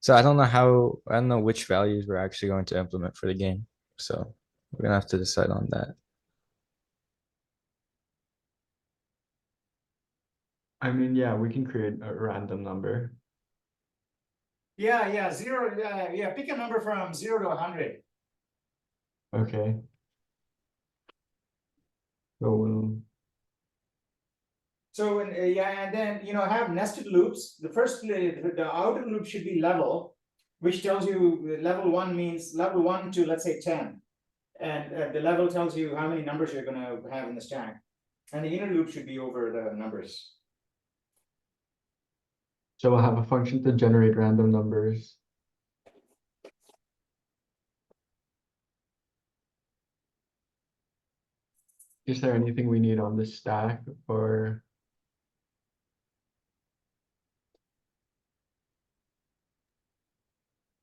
So I don't know which values we're actually going to implement for the game. So we're gonna have to decide on that. I mean, yeah, we can create a random number. Yeah, 0. Yeah, pick a number from 0 to 100. Okay. So and then have nested loops. The outer loop should be level, which tells you level 1 means level 1 to, let's say, 10, and the level tells you how many numbers you're going to have in the stack, and the inner loop should be over the numbers. So we'll have a function to generate random numbers. Is there anything we need on the stack, or?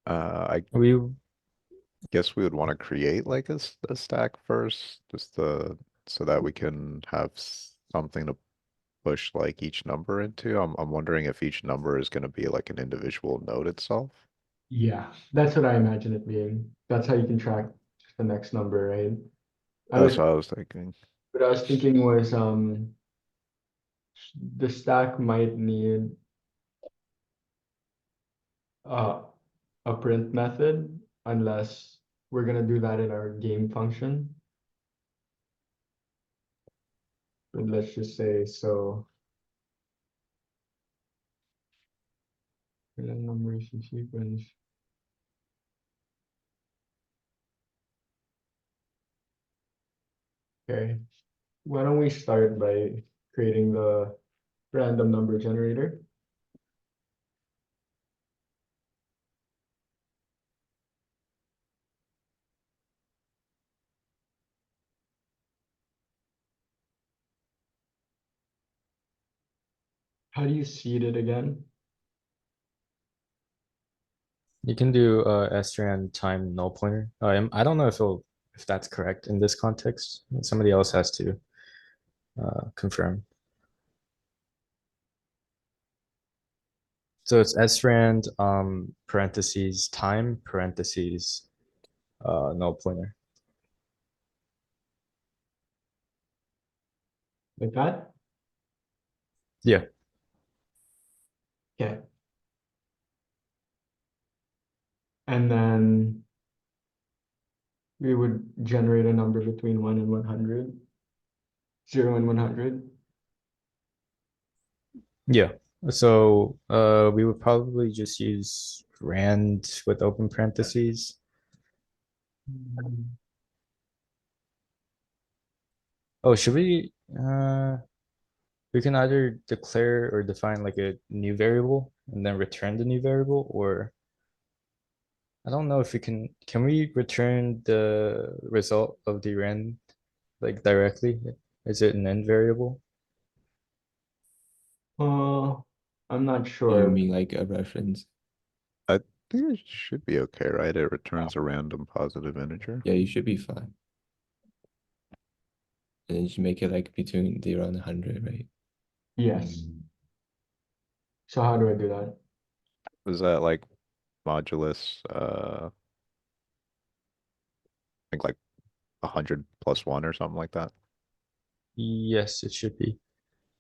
I We guess we would want to create like a stack first, just so that we can have something to push like each number into. I'm wondering if each number is going to be like an individual node itself. Yeah, that's what I imagine it being. That's how you can track the next number, right? That's what I was thinking. What I was thinking was the stack might need a print method unless we're gonna do that in our game function. But let's just say so. Random numbers in sequence. Okay, why don't we start by creating the random number generator? How do you seed it again? You can do stran time null pointer. I don't know if that's correct in this context. Somebody else has to confirm. So it's srand parentheses time parentheses null pointer. Like that? Yeah. Okay. And then we would generate a number between 1 and 100. 0 and 100. Yeah. So we would probably just use rand with open parentheses. Oh, should we we can either declare or define like a new variable and then return the new variable, or I don't know if can we return the result of the rand like directly? Is it an end variable? I'm not Oh, you sure. mean like a reference? I think it should be okay, right? It returns a random positive integer. Yeah, you should be fine. And then you should make it like between 0 and 100, right? Yes. So how do I do that? Is that like modulus, I think like 100 plus 1 or something like that? Yes, it should be.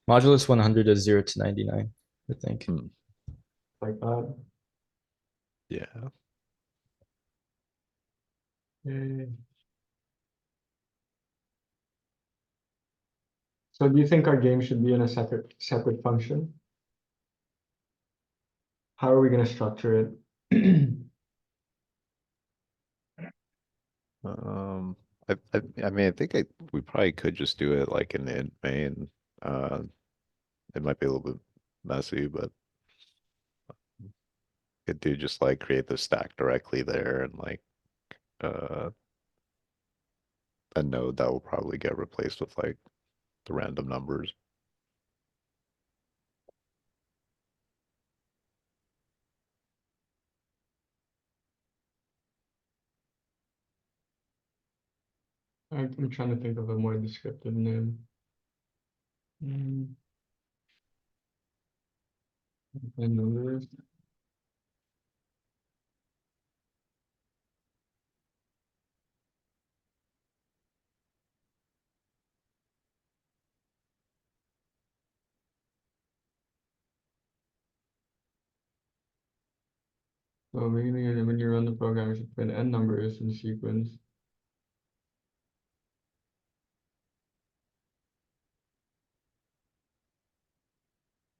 Modulus 100 is 0 to 99, I think. Like that? Yeah. Okay. So do you think our game should be in a separate function? How are we going to structure it? I mean, I think we probably could just do it like in the int main. It might be a little bit messy, but could do just like create the stack directly there and like a node that will probably get replaced with like the random numbers. I'm trying to think of a more descriptive name. And numbers. So maybe when you run the program, you should put n numbers in sequence.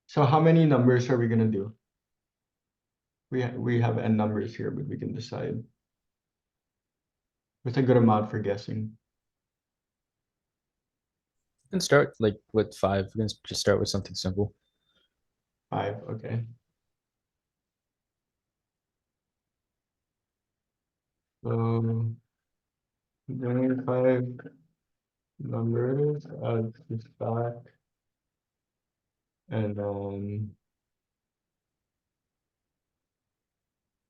So how many numbers are we gonna do? We have n numbers here, but we can decide. What's a good amount for guessing? We can start like with 5. We can just start with something simple. 5, okay. So generate 5 numbers, add this back, and then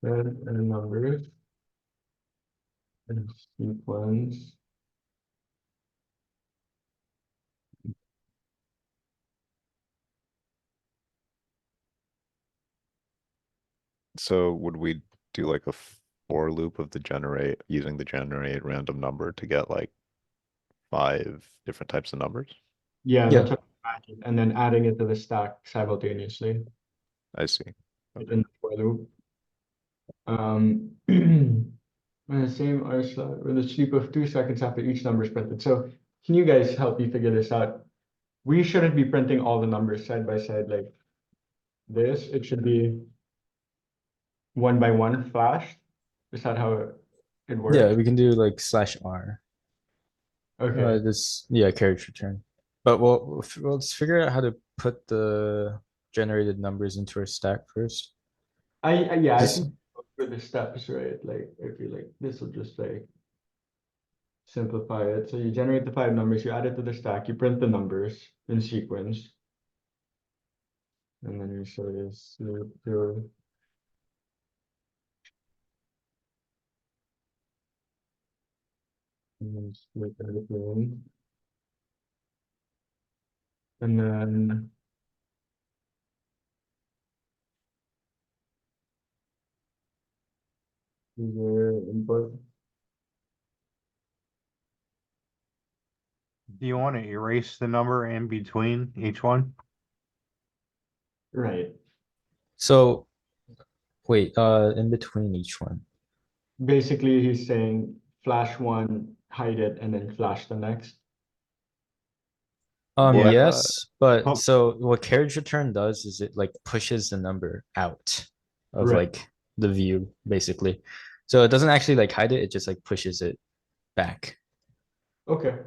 n numbers and sequence. So would we do like a for loop of the generate using the generate random number to get like 5 different types of numbers? Yeah, Yeah. that's what I imagine. And then adding it to the stack simultaneously I see. within the for loop. And the same R slot with a sweep of 2 seconds after each number is printed. So can you guys help me figure this out? We shouldn't be printing all the numbers side by side like this. It should be one by one flashed. Is that how it works? Yeah, we can do like /R. Okay. This, yeah, carriage return. But let's figure out how to put the generated numbers into our stack first. I This- think for the steps, right? Like I feel like this will just like simplify it. So you generate the 5 numbers, you add it to the stack, you print the numbers in sequence. And then you show this loop through. And then split everything. And then user input. Do you want to erase the number in between each one? Right. So, wait, in between each one. Basically, he's saying flash one, hide it, and then flash the next. Yeah. Yes, but Oh. so what carriage return does is it like pushes the number out of Right. like the view, basically. So it doesn't actually like hide it, it just like pushes it back. Okay.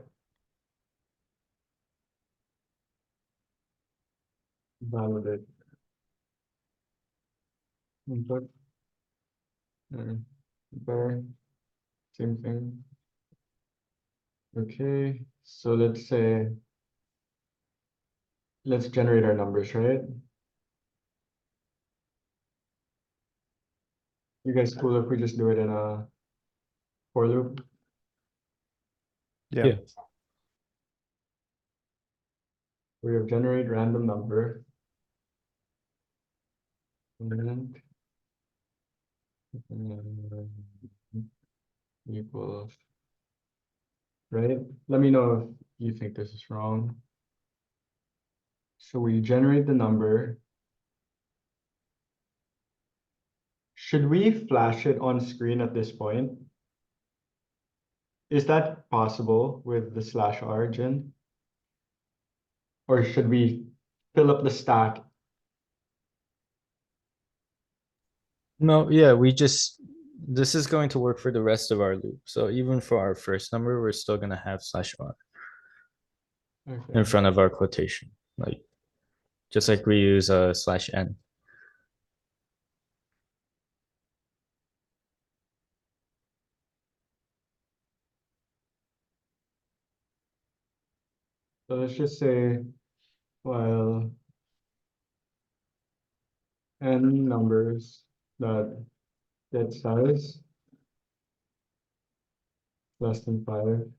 Validate. Input. Compare. Same thing. Okay, so let's say, let's generate our numbers, right? You guys cool if we just do it in a for loop? Yeah. Yeah. We have generate random number. And equals, right? Let me know if you think this is wrong. So we generate the number. Should we flash it on screen at this point? Is that possible with the /R gen? Or should we fill up the stack? No, yeah, this is going to work for the rest of our loop. So even for our first number, we're still gonna have /R in Okay. front of our quotation, like just like we use /n. So let's just say while n numbers that get size less than 5.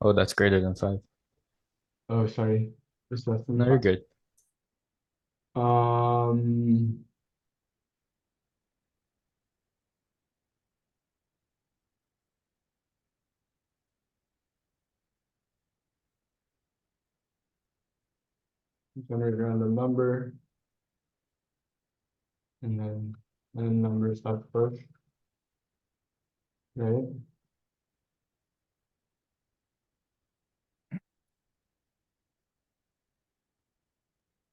Oh, that's greater than 5. Oh, sorry, just less than No, you're good. generate a random number. And then n numbers dot first. Right?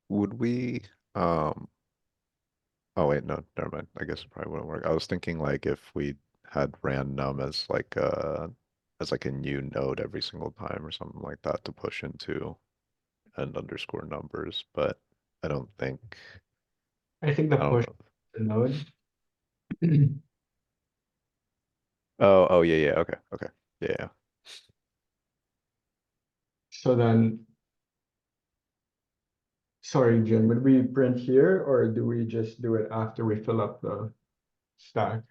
Would we, oh wait, no, never mind. I guess it probably wouldn't work. I was thinking like if we had random as like a new node every single time or something like that to push into and underscore numbers, but I don't think, I think the I don't push know. the node. Oh, yeah, okay, yeah. So then, sorry, Jim, would we print here or do we just do it after we fill up the stack?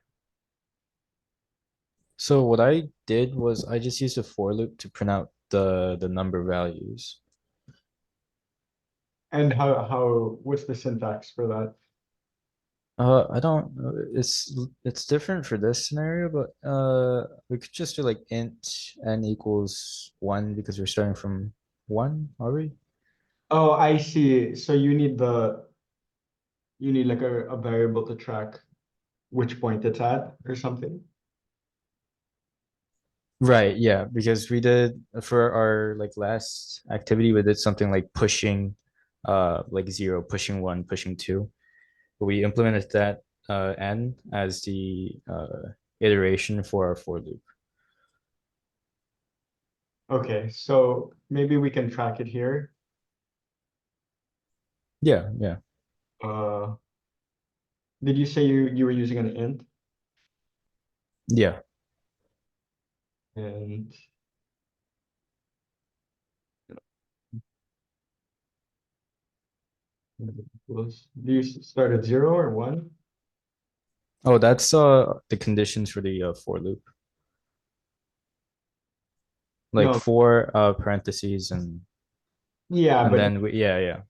So what I did was I just used a for loop to print out the number values. And what's the syntax for that? I don't know. It's different for this scenario, but we could just do like int n equals 1 because we're starting from 1, are we? Oh, I see. So you need like a variable to track which point it's at or something? Right, yeah, because we did for our like last activity, we did something like pushing like 0, pushing 1, pushing 2. But we implemented that n as the iteration for our for loop. Okay, so maybe we can track it here. Yeah, yeah. Did you say you were using an int? Yeah. And do you start at 0 or 1? Oh, that's the conditions for the for loop. Like No. for parentheses and Yeah, but then yeah.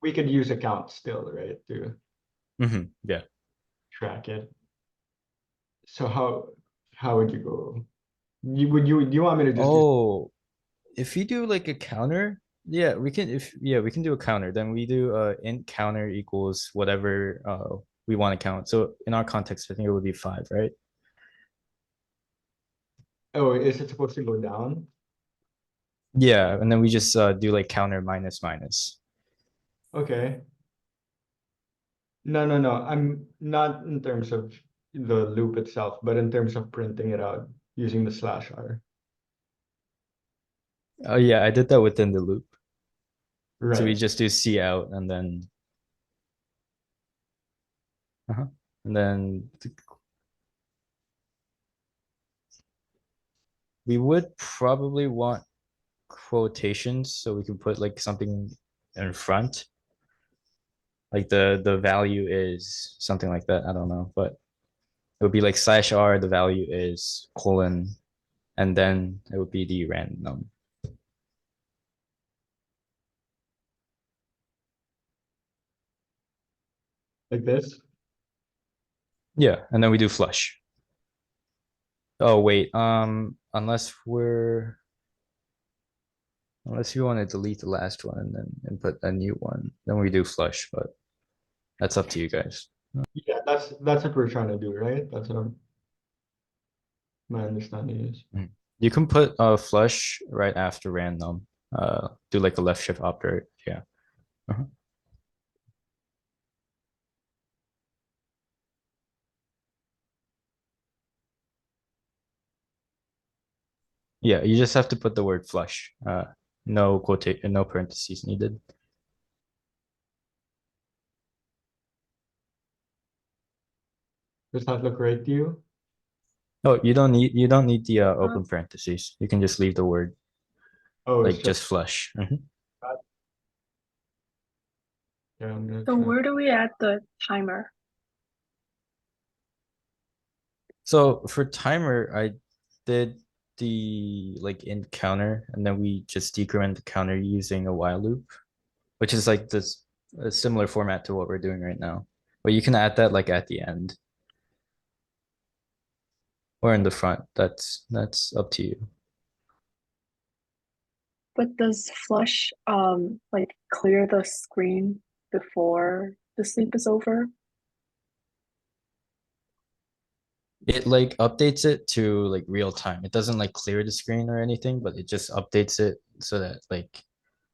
we could use a count still, right, to Yeah. track it. So how would you go? Do you want me to just do Oh, if you do like a counter, yeah, we can we can do a counter. Then we do int counter equals whatever we want to count. So in our context, I think it would be 5, right? Oh, is it supposed to go down? Yeah, and then we just do like counter minus minus. Okay. No. I'm not in terms of the loop itself, but in terms of printing it out using the /r. Oh yeah, I did that within the loop. So we Right. just do C out and then and then we would probably want quotations so we can put like something in front. Like the value is something like that. I don't know, but it would be like /r, the value is colon, and then it would be the random. Like this. Yeah, and then we do flush. Oh wait, unless you want to delete the last one and then input a new one, then we do flush, but that's up to you guys. Yeah, that's what we're trying to do, right? That's what my understanding is. You can put a flush right after random. Do like a left shift operator. Yeah. Yeah, you just have to put the word flush. No quotation, no parentheses needed. Does that look right to you? Oh, you don't need the open parentheses. You can just leave the word Oh, it's like just flush. yeah, I'm gonna So try. where do we add the timer? So for timer, I did the like int counter, and then we just decrement the counter using a while loop, which is like this a similar format to what we're doing right now. But you can add that like at the end or in the front. That's up to you. But does flush like clear the screen before the sleep is over? It like updates it to like real time. It doesn't like clear the screen or anything, but it just updates it so that like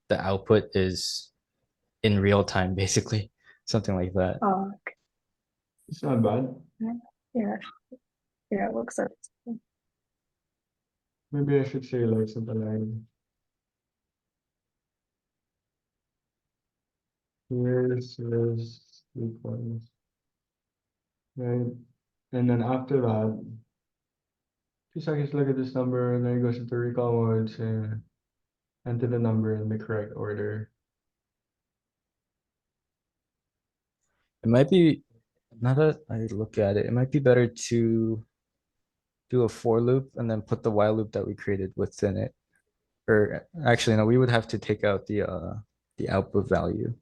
the output is in real time, basically. Something like that. Oh, okay. It's not bad. Yeah. Yeah, it looks like Maybe I should say like something like here's sequence. Right. And then after that, 2 seconds, look at this number, and then it goes into recall mode, say enter the number in the correct order. It might be, now that I look at it, it might be better to do a for loop and then put the while loop that we created within it. Or actually, no, we would have to take out the output value.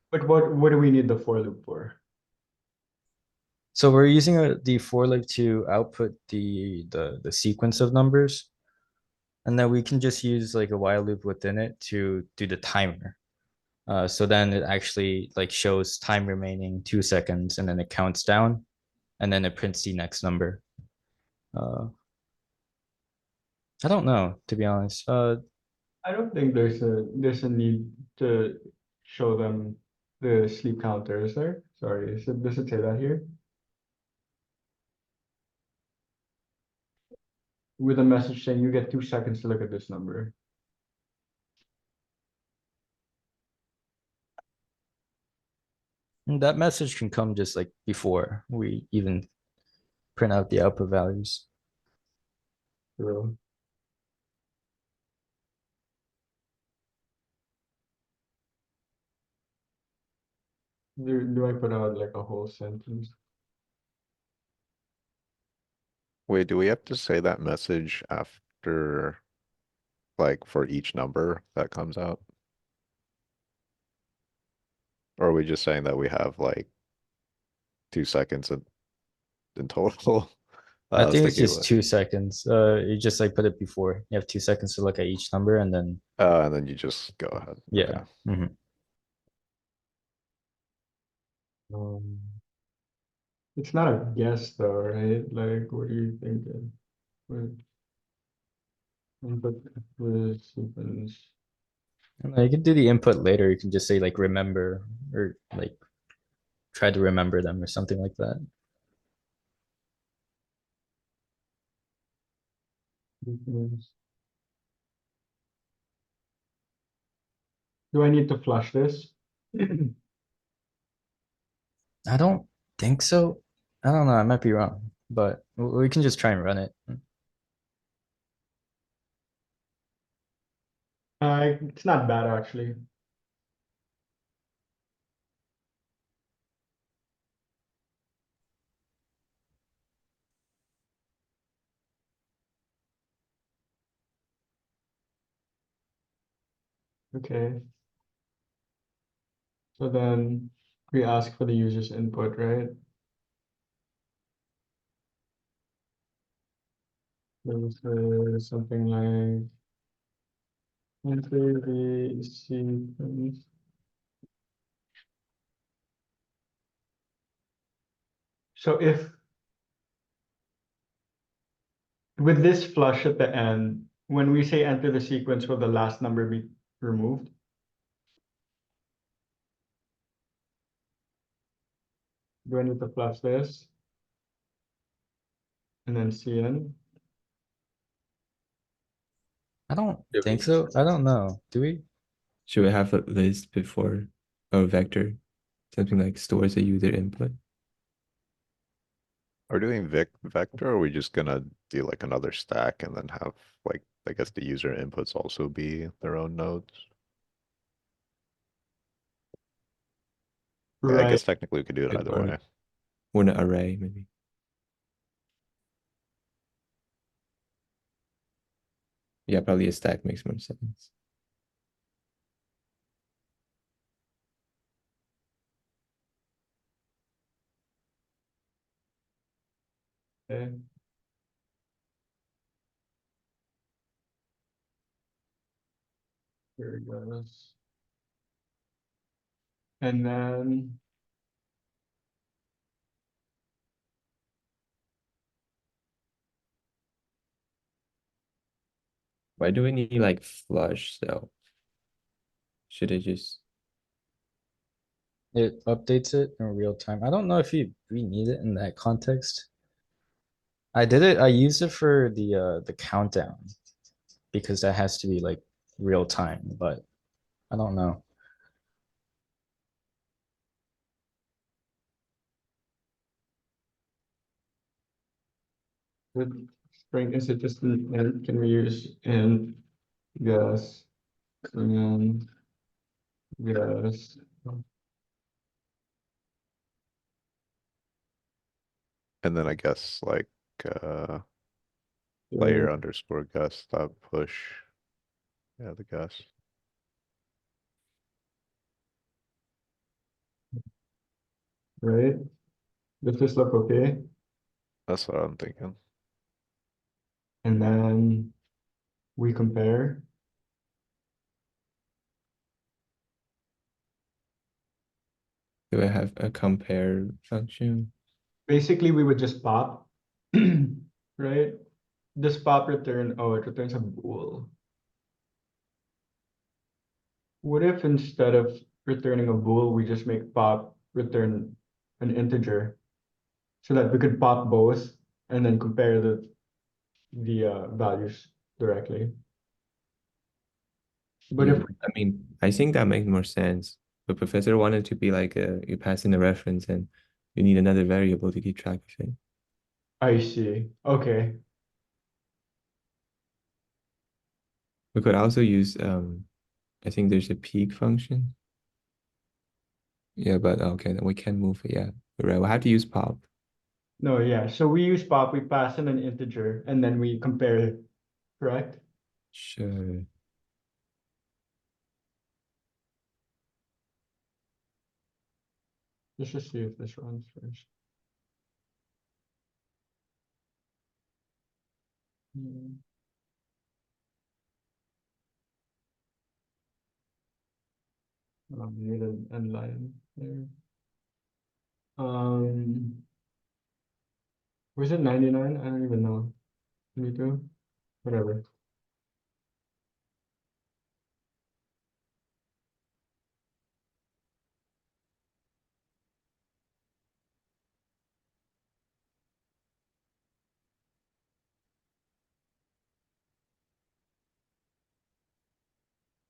But what do we need the for loop for? So we're using the for loop to output the sequence of numbers, and then we can just use like a while loop within it to do the timer. So then it actually like shows time remaining 2 seconds, and then it counts down, and then it prints the next number. I don't know, to be honest. I don't think there's a need to show them the sleep counter, is there? Sorry, does it say that here? With a message saying you get 2 seconds to look at this number. That message can come just like before we even print out the output values. True. Do I put out like a whole sentence? Wait, do we have to say that message after, like, for each number that comes out? Or are we just saying that we have like 2 seconds in total? I think it's thinking just like- 2 seconds. You just like put it before. You have 2 seconds to look at each number and then and then you just go ahead. yeah. Okay. Mhm. It's not a guess though, right? Like, what are you thinking? Input the sequence. You can do the input later. You can just say like remember or like try to remember them or something like that. Sequence. Do I need to flush this? I don't think so. I don't know. I might be wrong, but we can just try and run it. It's not bad actually. Okay. So then we ask for the user's input, right? This is something like enter the sequence. So if with this flush at the end, when we say enter the sequence, will the last number be removed? Do I need to flush this? And then CN? I don't Yeah, think we- so. I don't know. Do we? Should we have a list before or vector? Something like stores a user input. Are we doing vector, or are we just gonna do like another stack and then have like, I guess the user inputs also be their own nodes? I guess technically we could do it either Or- way. Or an array, maybe. Yeah, probably a stack makes more sense. Okay. Here it goes. And then Why do we need like flush though? Should it just It updates it in real time. I don't know if we need it in that context. I did it. I used it for the countdown because that has to be like real time, but I don't know. with string, is it just and can we use and yes, and yes. And then I guess like player underscore guest dot push. Yeah, the guest. Right? Does this look okay? That's what I'm thinking. And then we compare. do I have a compare function? basically we would just pop, right? This pop return, oh, it returns a bool. What if instead of returning a bool, we just make pop return an integer so that we could pop both and then compare the values directly. But if I mean, I think that makes more sense. But professor wanted to be like you pass in a reference and you need another variable to keep track of it. I see, okay, We could also use I think there's a peak function. Yeah, but okay, then we can move it. Yeah, right. We'll have to use pop. no, yeah, so we use pop, we pass in an integer and then we compare it, correct? Sure. Let's just see if this runs first. We need an end line there. Was it 99? I don't even know. 22? Whatever.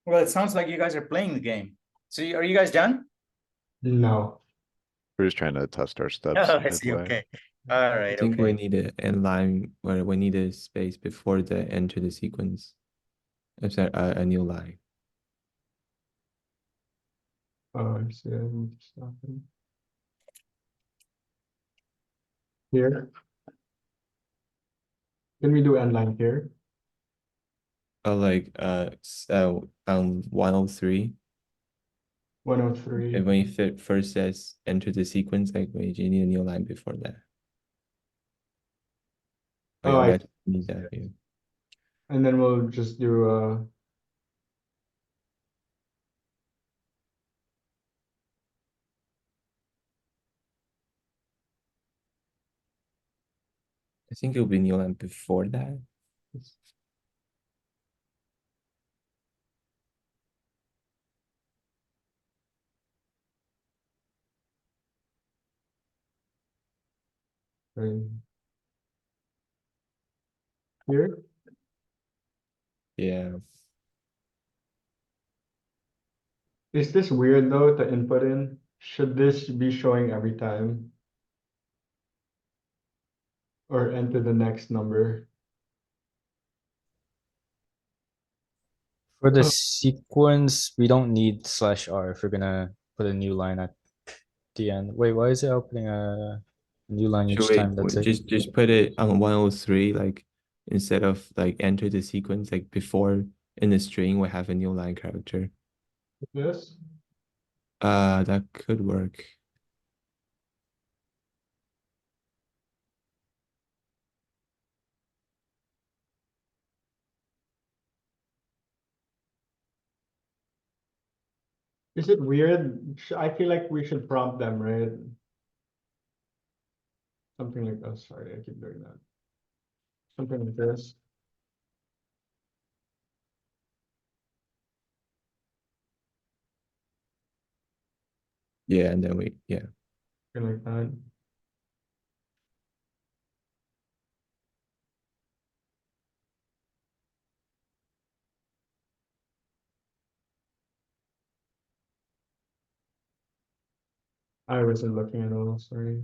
Well, it sounds like you guys are playing the game. So are you guys done? No. We're just trying to test our steps Oh, I see. midway. Okay. All right. I think we Okay. need an end line where we need a space before the enter the sequence. I'm sorry, a new line. Oh, I see. I need to stop it. Here. Can we do end line here? Like 103. 103. And when you first says enter the sequence, like you need a new line before that. Oh, Oh, yeah, I we need that here. and then we'll just do I think it'll be new line before that. here. Yeah. Is this weird though to input in? Should this be showing every time? Or enter the next number? For the Oh. sequence, we don't need /r if we're gonna put a new line at the end. Wait, why is it opening a new line Should each time? That's it. just put it on 103, like instead of like enter the sequence, like before in the string we have a new line character. This? That could work. Is it weird? I feel like we should prompt them, right? Something like that. Sorry, I keep doing that. Something like this. Yeah, and then yeah. Something like that. I wasn't looking at all, sorry.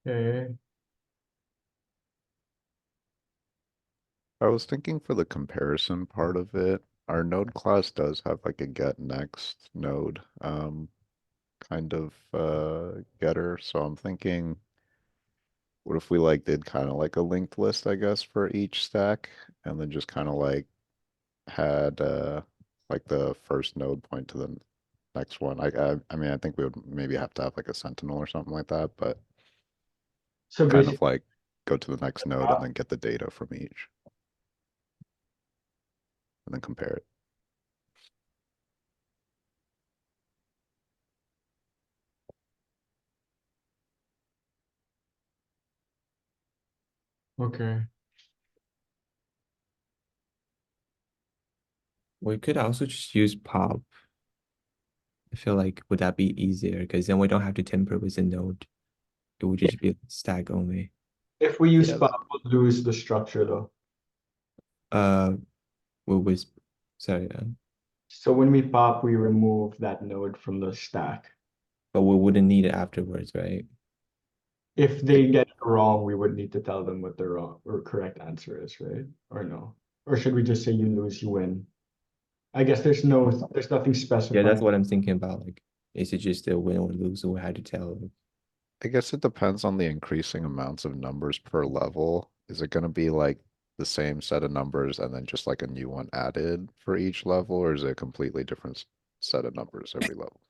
Okay. I was thinking for the comparison part of it, our node class does have like a get next node, kind of getter. So I'm thinking, what if we like did kind of like a linked list, I guess, for each stack, and then just kind of like had like the first node point to the next one. I mean, I think we would maybe have to have like a sentinel or something like that, but So kind basically, of like go to the next node and then get the data from each. And then compare it. Okay. We could also just use pop. I feel like would that be easier? Because then we don't have to temper with the node. It would just be stack only. If we use Yeah. pop, we'll lose the structure though. With sorry, So when we pop, we remove that node from the stack. but we wouldn't need it afterwards, right? If they get it wrong, we would need to tell them what the wrong or correct answer is, right? Or no? Or should we just say you lose, you win? I guess there's nothing specified. Yeah, that's what I'm thinking about. Like, is it just a win or lose? Or we had to tell them. I guess it depends on the increasing amounts of numbers per level. Is it gonna be like the same set of numbers and then just like a new one added for each level, or is it a completely different set of numbers every level?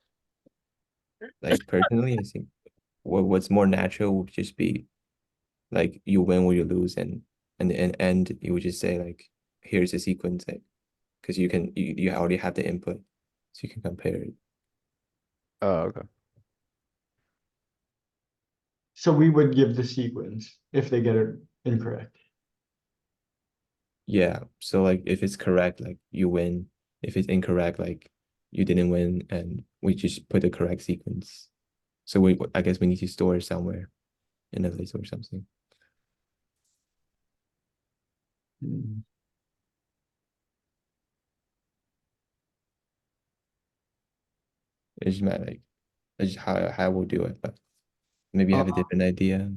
Like personally, I think what's more natural would just be like you win or you lose, and you would just say like, here's the sequence, like, because you already have the input, so you can compare it. Oh, okay. So we would give the sequence if they get it incorrect. Yeah, so like if it's correct, like you win. If it's incorrect, like you didn't win, and we just put the correct sequence. So I guess we need to store it somewhere in a list or something. Hmm. It's just like it's just how we'll do it, but maybe you have a different idea.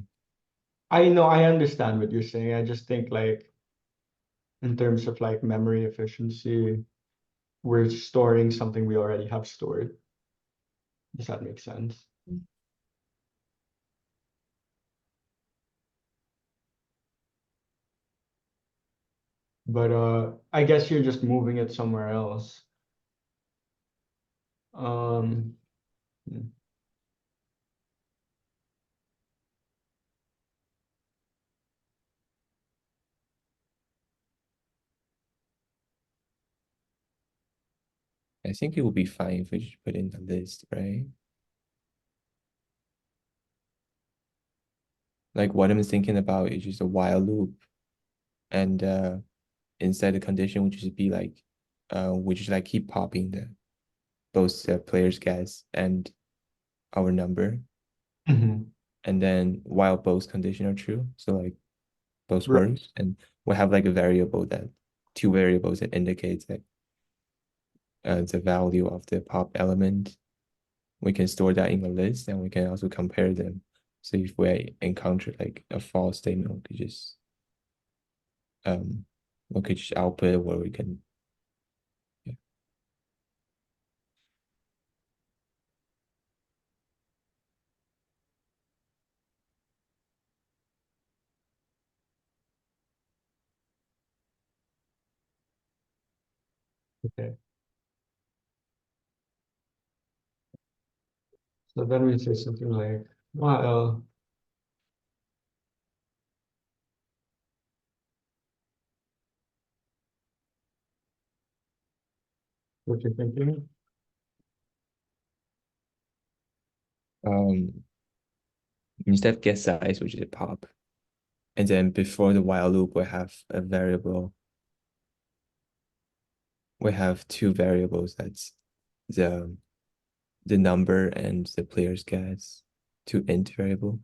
I know, I understand what you're saying. I just think like in terms of like memory efficiency, we're storing something we already have stored. Does that make sense? But I guess you're just moving it somewhere else. Hmm. I think it would be fine if we just put in the list, right? Like what I'm thinking about is just a while loop, and inside the condition would just be like, we just like keep popping the both the player's guess and our number, Mhm. and then while both condition are true, so like both Right. works, and we have like a variable that two variables that indicates that the value of the pop element. We can store that in a list, and we can also compare them. So if we encounter like a false statement, we could just output where we can. Yeah. Okay. So then we say something like, well, what you're thinking? Instead of guess size, which is a pop, and then before the while loop, we have a variable. We have two variables. That's the the number and the player's guess. Two int variable.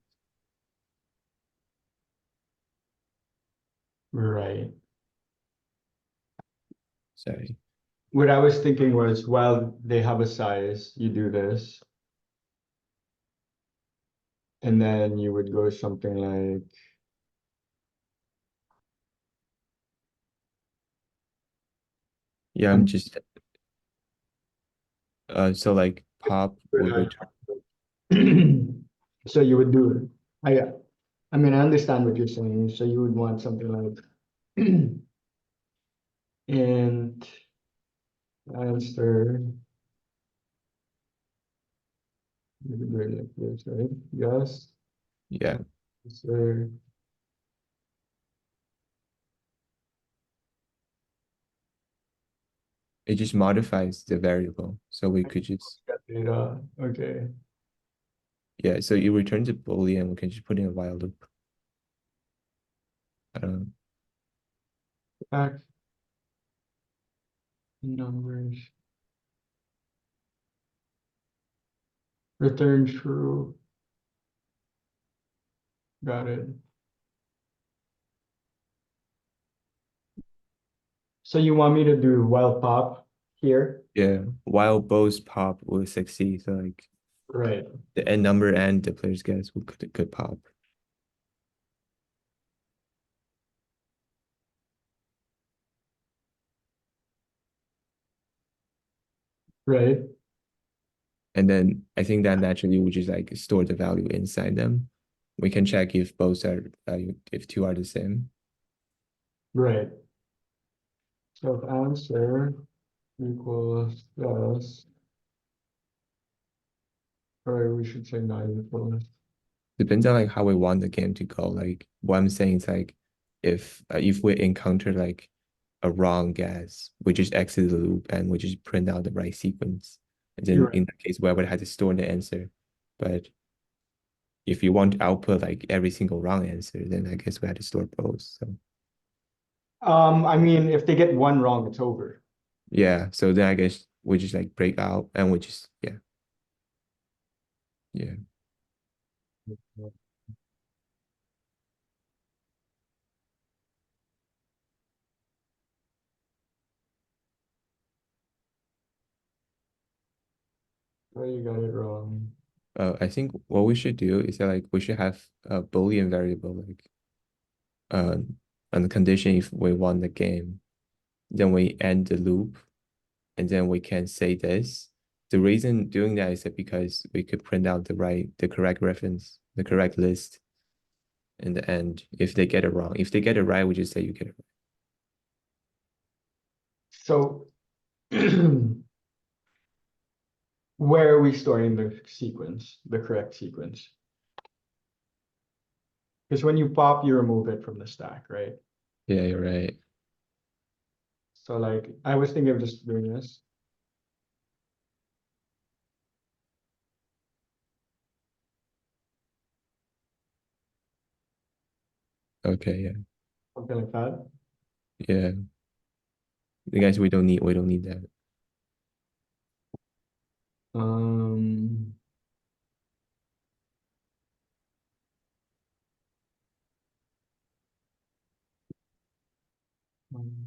Right. Sorry. What I was thinking was, while they have a size, you do this. And then you would go something like, Yeah, I'm just so like pop will return. so you would do it. I mean, I understand what you're saying. So you would want something like int answer. You could do it like this, right? Yes. Yeah. Answer. It just modifies the variable. So we could just, Get data. Okay. yeah, so it returns a Boolean, we can just put in a while loop. Back. Numbers. Return true. Got it. So you want me to do while pop here? Yeah, while both pop will succeed. So like Right. the end number and the player's guess could pop. Right. And then I think that naturally we just like store the value inside them. We can check if both are if two are the same. Right. So if answer equals plus, or we should say 9 equals. Depends on like how we want the game to go. Like what I'm saying is like if we encounter like a wrong guess, we just exit the loop and we just print out the right sequence. And then You're right. in that case, we would have to store the answer. But if you want to output like every single wrong answer, then I guess we had to store both. So I mean, if they get one wrong, it's over. yeah, so then I guess we just like break out and we just yeah. Oh, you got it wrong. I think what we should do is that like we should have a Boolean variable like on the condition if we won the game, then we end the loop, and then we can say this. The reason doing that is that because we could print out the correct reference, the correct list in the end if they get it wrong. If they get it right, we just say you get it right. So where are we storing the sequence, the correct sequence? Because when you pop, you remove it from the stack, right? Yeah, you're right. So like, I was thinking of just doing this. Okay, yeah. Something like that. Yeah. You guys, we don't need that. Um, um,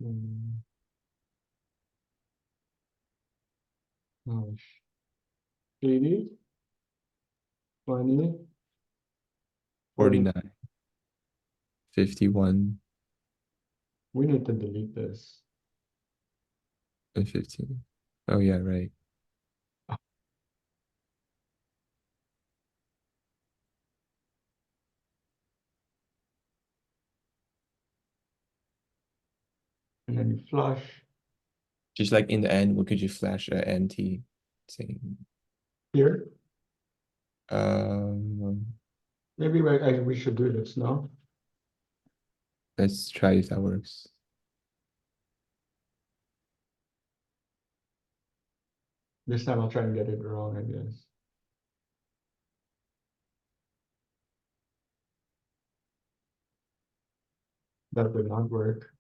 um, gosh. 80, 20, 49, 51, We need to delete this. and 15. Oh yeah, right. And then you flush. Just like in the end, we could just flash a NT saying Here, um maybe we should do this, no? let's try if that works. This time I'll try and get it wrong, I guess. That did not work.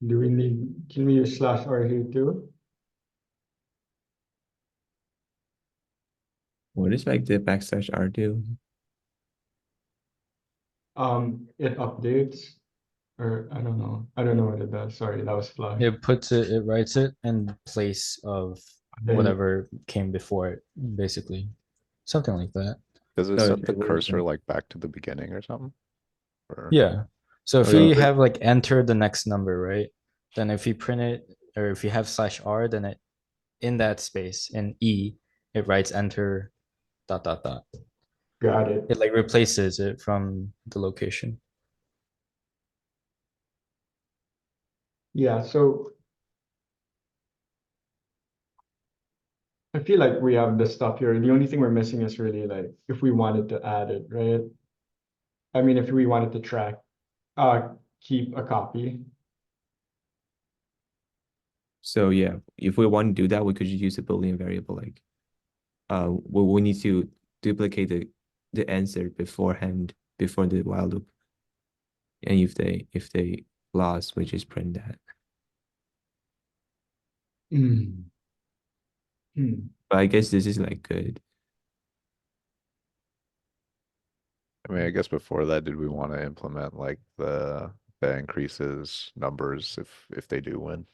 Can we use /r here too? What does like the \r do? It updates, or I don't know. I don't know what it does. Sorry, that was flush. It writes it in place of Then you- whatever came before it, basically. Something like that. Does it Oh, set the it works, cursor right? like back to the beginning or something? Or Yeah. So if Oh, yeah. we have like enter the next number, right? Then if you print it, or if you have /r, then it in that space in E, it writes enter ... Got it. It like replaces it from the location. Yeah, so I feel like we have the stuff here. The only thing we're missing is really like if we wanted to add it, right? I mean, if we wanted to track, keep a copy. So yeah, if we want to do that, we could just use a Boolean variable like we need to duplicate the answer beforehand before the while loop. And if they lost, we just print that. Hmm. But I guess this is like good. I mean, I guess before that, did we want to implement like that increases numbers if they do win?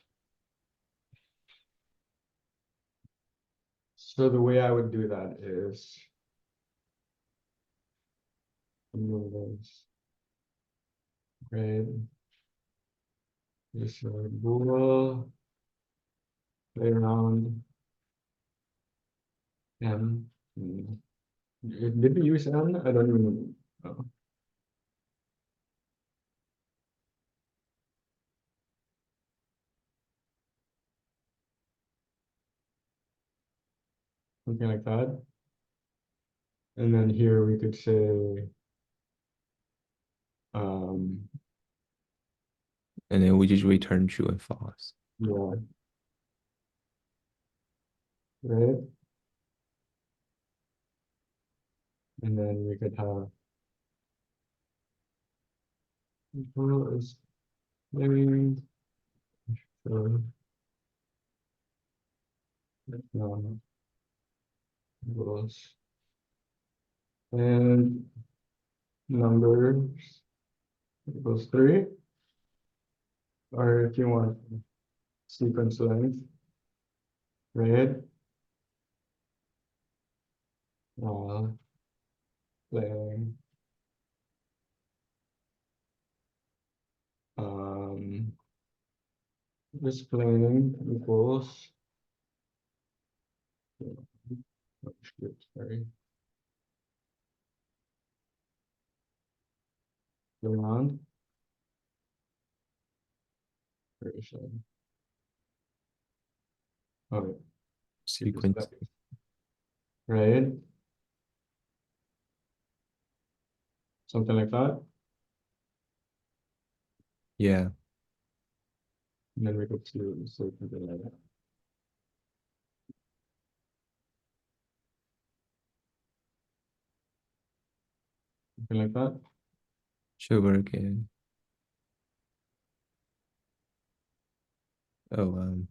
So the way I would do that is remove this, right? Just Google, play around, and did we use N? I don't even know. Something like that. And then here we could say, And then we just return true and false. yeah, right? And then we could have equal is playing, so no, equals and numbers equals 3, or if you want sequence length, right? Playing displaying equals oh, shit, sorry. Around version. Oh, Sequence. right? Something like that. Yeah. And then we go to something like that. Something like that. Should work in. Oh,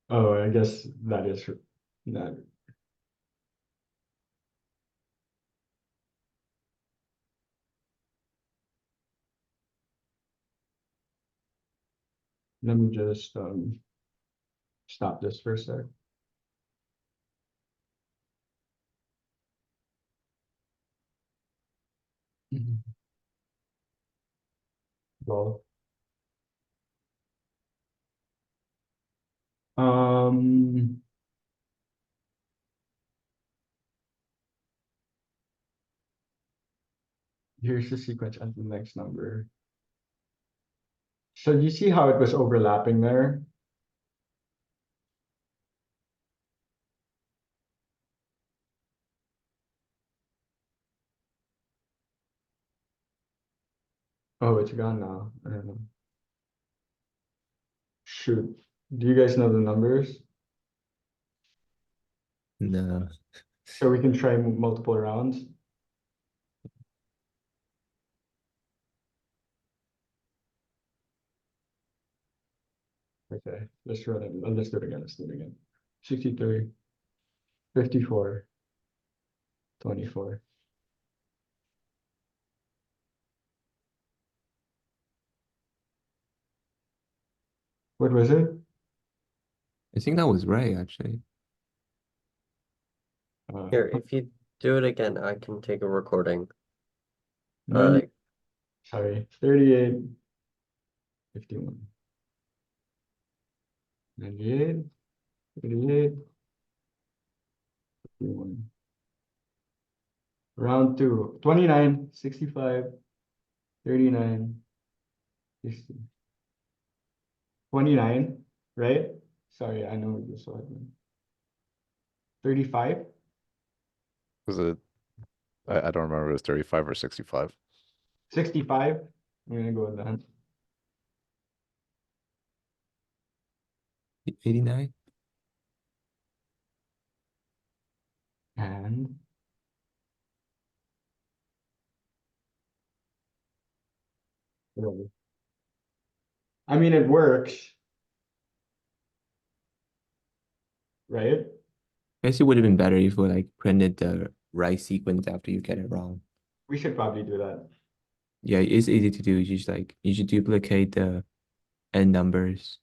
Oh, I guess that is that. Let me just stop this for a sec. Well, here's the sequence and the next number. So you see how it was overlapping there? Oh, it's gone now. I don't know. Shoot. Do you guys know the numbers? no. So we can try multiple rounds. Okay, let's run it. Let's do it again. Let's do it again. 63, 54, 24. What was it? I think that was right, actually. Here, if you do it again, I can take a recording. 90, sorry, 38, 51, 98, 38, 51. Round two. 29, 65, 39, 60. 29, right? Sorry, I know you saw it. 35. Was it? I don't remember if it was 35 or 65. 65. I'm gonna go with that. 89. And I mean, it works, right? I guess it would have been better if we like printed the right sequence after you get it wrong. We should probably do that. Yeah, it's easy to do. You just like you should duplicate the n numbers.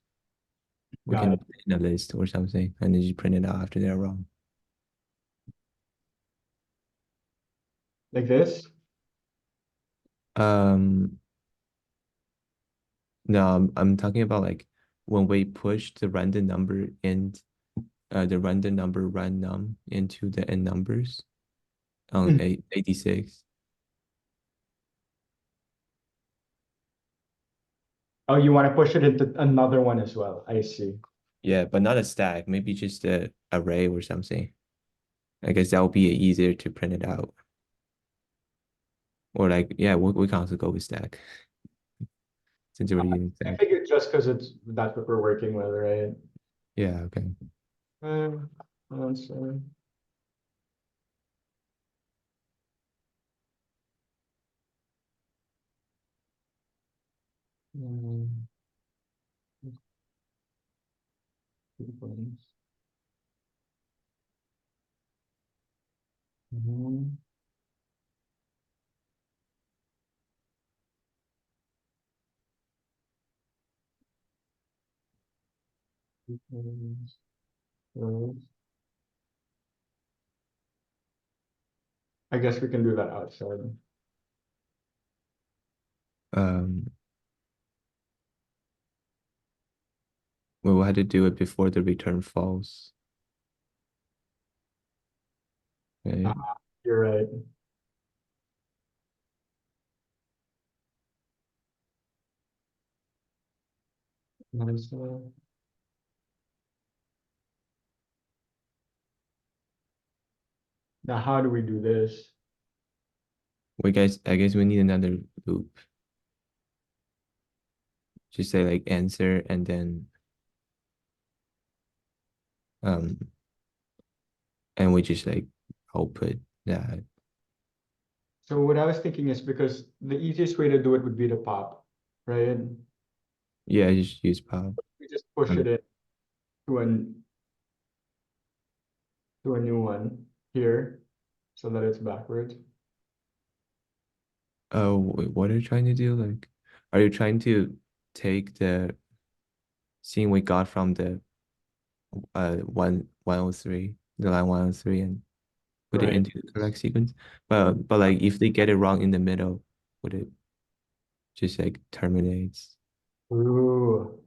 We Got can it. put it in a list or something, and then you print it out after they're wrong. Like this. No, I'm talking about like when we push the random number in, the random number random into the n numbers on 86. Oh, you want to push it into another one as well. I see. Yeah, but not a stack. Maybe just a array or something. I guess that would be easier to print it out. Or like, yeah, we can also go with stack. Since we're using I stack. figured just because that's what we're working with, right? Yeah, okay. One second. I guess we can do that outside. We'll have to do it before the return false. Okay. You're right. Nice. Now, how do we do this? I guess we need another loop. Just say like answer and then and we just like output that. So what I was thinking is because the easiest way to do it would be to pop, right? Yeah, just use pop. We just push it in to a new one here so that it's backwards. Oh, wait, what are you trying to do? Like, are you trying to take the scene we got from the 103, the line 103 and put it Right. into the correct sequence? But like if they get it wrong in the middle, would it just like terminates? Ooh.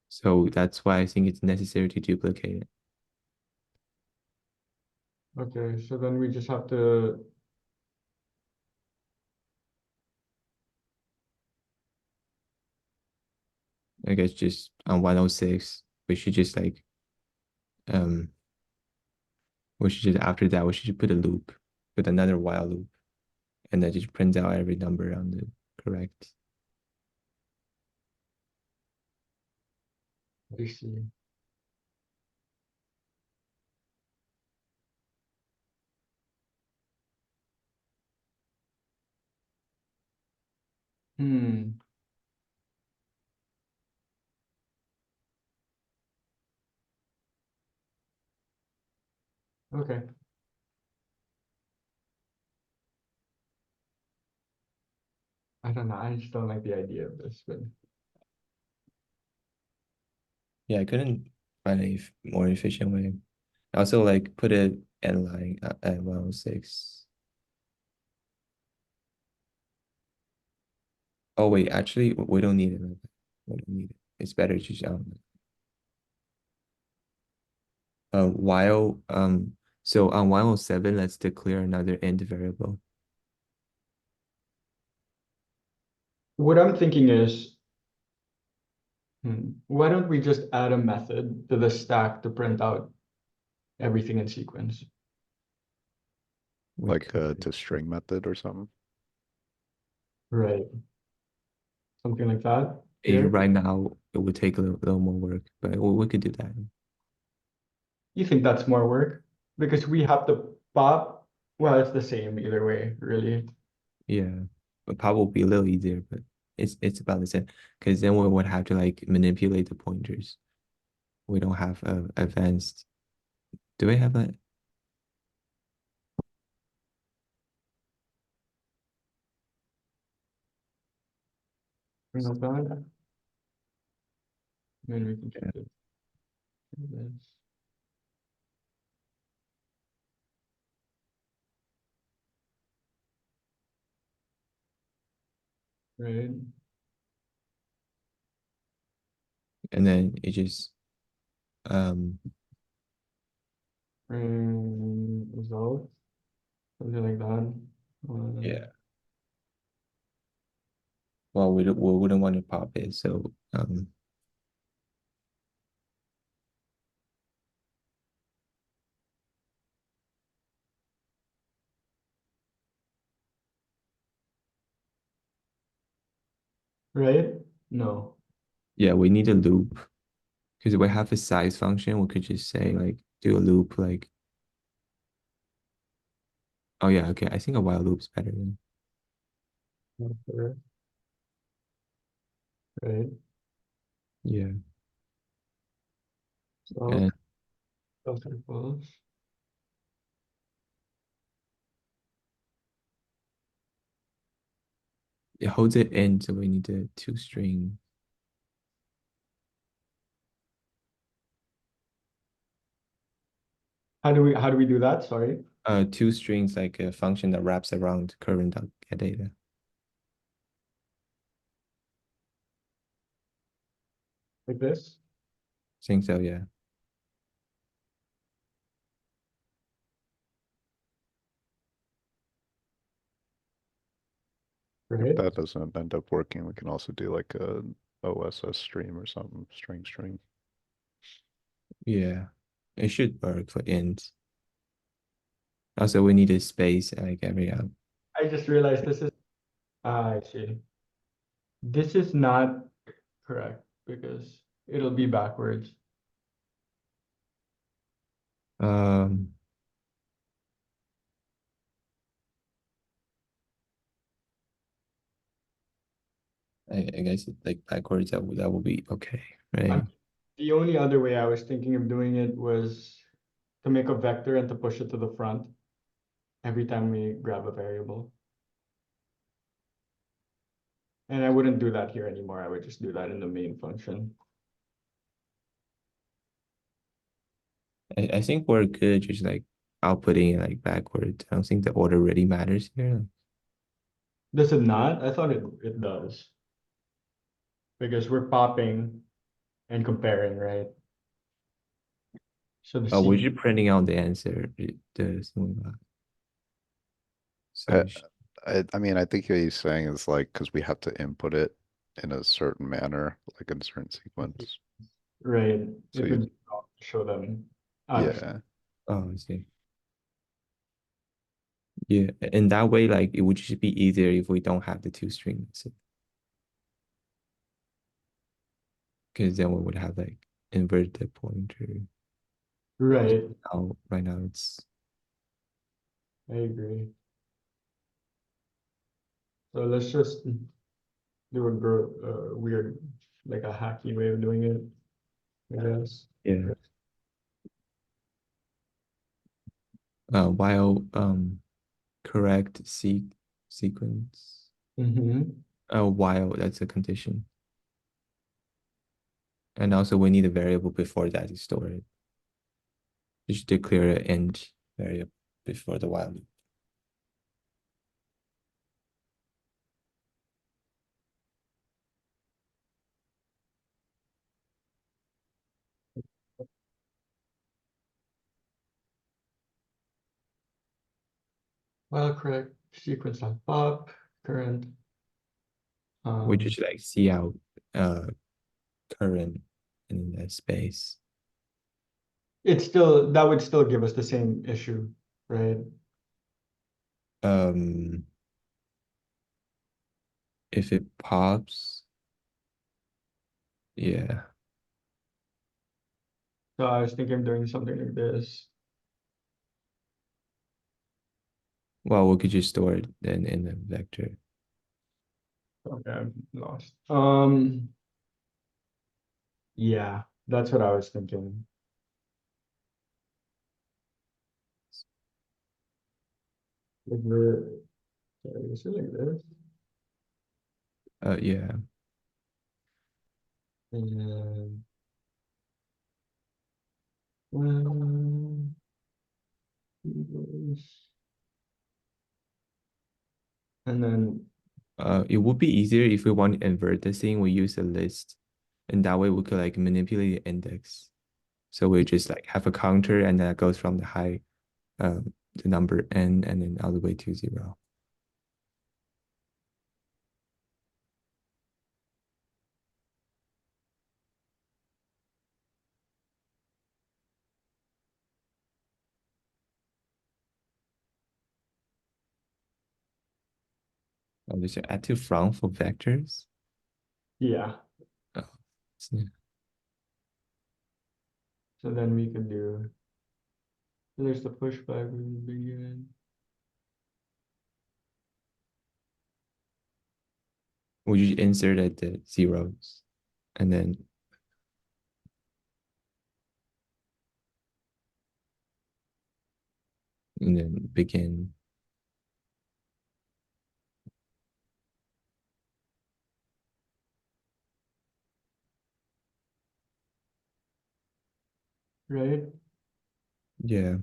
So that's why I think it's necessary to duplicate it. Okay, so then we just have to I guess just on 106, we should just like we should just after that we should put a loop, put another while loop, and that just prints out every number on the correct. see. Hmm. Okay. I don't know. I just don't like the idea of this, but Yeah, I couldn't find a more efficient way. I also like put it end line at 106. Oh wait, actually we don't need it like that. We don't need it. It's better to just While so on 107, let's declare another end variable. What I'm thinking is, why don't we just add a method to the stack to print out everything in sequence? We Like could- to string method or something. Right. Something like that. Right now, it would take a little more work, but we could do that. You think that's more work? Because we have to pop, well, it's the same either way, really. Yeah, but pop will be a little easier, but it's about the same. Because then we would have to like manipulate the pointers. We don't have advanced. Do we have that? Bring up that. Maybe we can check it. This. Right. And then it just Result. Something like that. yeah. Well, we wouldn't want to pop it, so Right? No. yeah, we need a loop because we have a size function. We could just say like do a loop like. Oh yeah, okay. I think a while loop's better than. Right. Yeah. So And filter false. it holds it in, so we need a two string. How do we do that? Sorry. Two strings like a function that wraps around current.get data. Like this? Think so, yeah. Right. If that doesn't end up working, we can also do like a OSS stream or something, string. Yeah. It should work for int. Also, we need a space like every I just realized this is I see. This is not correct because it'll be backwards. um I guess like backwards that would be okay, right? The only other way I was thinking of doing it was to make a vector and to push it to the front every time we grab a variable. And I wouldn't do that here anymore. I would just do that in the main function. I think we're good just like outputting it like backwards. I don't think the order really matters here. Does it not? I thought it does. Because we're popping and comparing, right? So the Oh, we're C just printing out the answer. So I mean, I think what he's saying is like, because we have to input it in a certain manner, like in a certain sequence. right. So It you- would show them. out of- Yeah, oh, I see. Yeah, in that way, like it would just be easier if we don't have the two strings. Because then we would have like inverted pointer. Right. Right now it's I agree. So let's just do a weird, like a hacky way of doing it, I guess. yeah. While correct sequence. While that's a condition. And also we need a variable before that to store it. Just declare an end variable before the while loop. While correct sequence on pop current. We just like see out current in the space. It's still, that would still give us the same issue, right? If it pops, yeah. So I was thinking of doing something like this. Well, we could just store it then in the vector. Okay, I'm lost. Yeah, that's what I was thinking. Like the, sorry, is it like this? Yeah. And and then it would be easier if we want to invert the thing, we use a list, and that way we could like manipulate the index. So we just like have a counter, and that goes from the high, the number n, and then all the way to 0. Oh, there's an add to from for vectors. yeah, Oh, so so then we could do, there's the pushback we would begin. we just inserted the zeros, and then begin. Right? Yeah.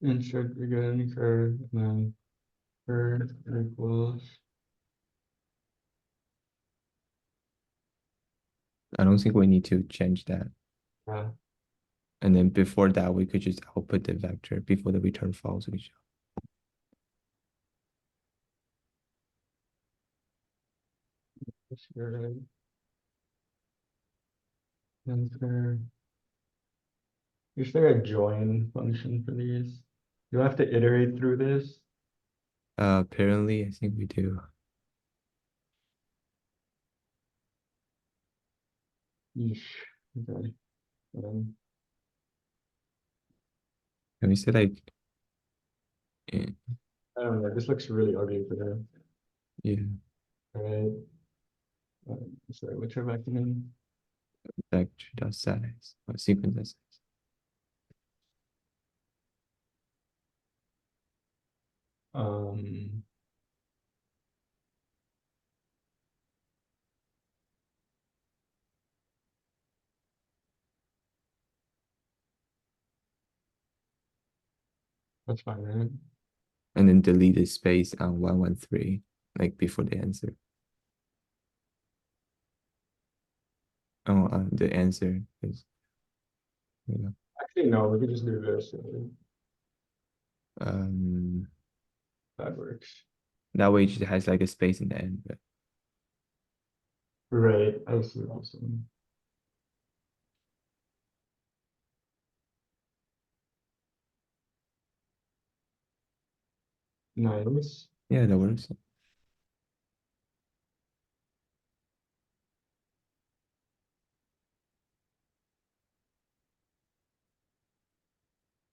Insert begin curve, and then curve equals. I don't think we need to change that. Yeah. And then before that, we could just output the vector before the return false. Right. Enter. Is there a join function for these? You have to iterate through this. Apparently, I think we do. Yeesh. Okay. Can we say like, I don't know. This looks really ugly for them. yeah, Right. Sorry, what's your vector name? vector dot size or sequence dot size. That's fine, right? And then delete the space on 113, like before the answer. Oh, the answer is, you know. Actually, no, we could just do this. That works. That way it just has like a space in the end. But Right, I see what you're saying. Nice. yeah, that works.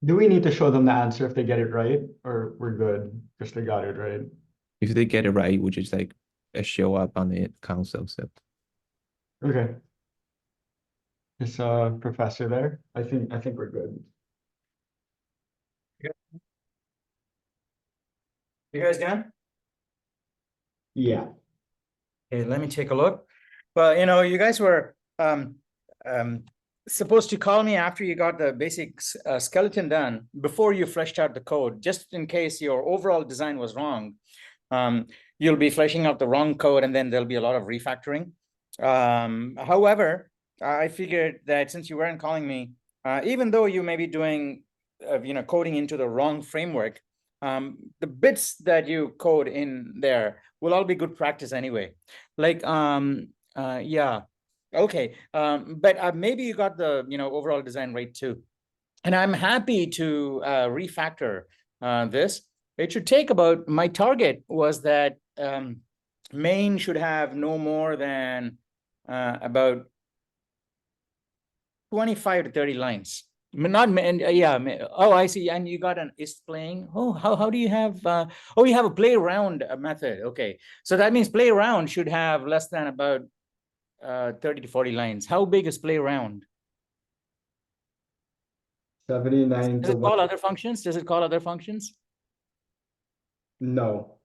Do we need to show them the answer if they get it right, or we're good because they got it right? If they get it right, we just like show up on the console. So Okay. Is professor there? I think we're good. You guys done? Yeah. Okay, let me take a look. Well, you know, you guys were supposed to call me after you got the basic skeleton done, before you fleshed out the code, just in case your overall design was wrong. You'll be fleshing out the wrong code, and then there'll be a lot of refactoring. However, I figured that since you weren't calling me, even though you may be doing coding into the wrong framework, the bits that you code in there will all be good practice anyway. Like, yeah, okay. But maybe you got the, overall design right too. And I'm happy to refactor this. It should take about, my target was that main should have no more than about 25 to 30 lines. Not, and yeah, oh, I see. And you got an is playing. Oh, how do you have, oh, you have a play around method. Okay. So that means play around should have less than about 30 to 40 lines. How big is play around? 79 Does to it call 1. other functions? Does it call other functions? No.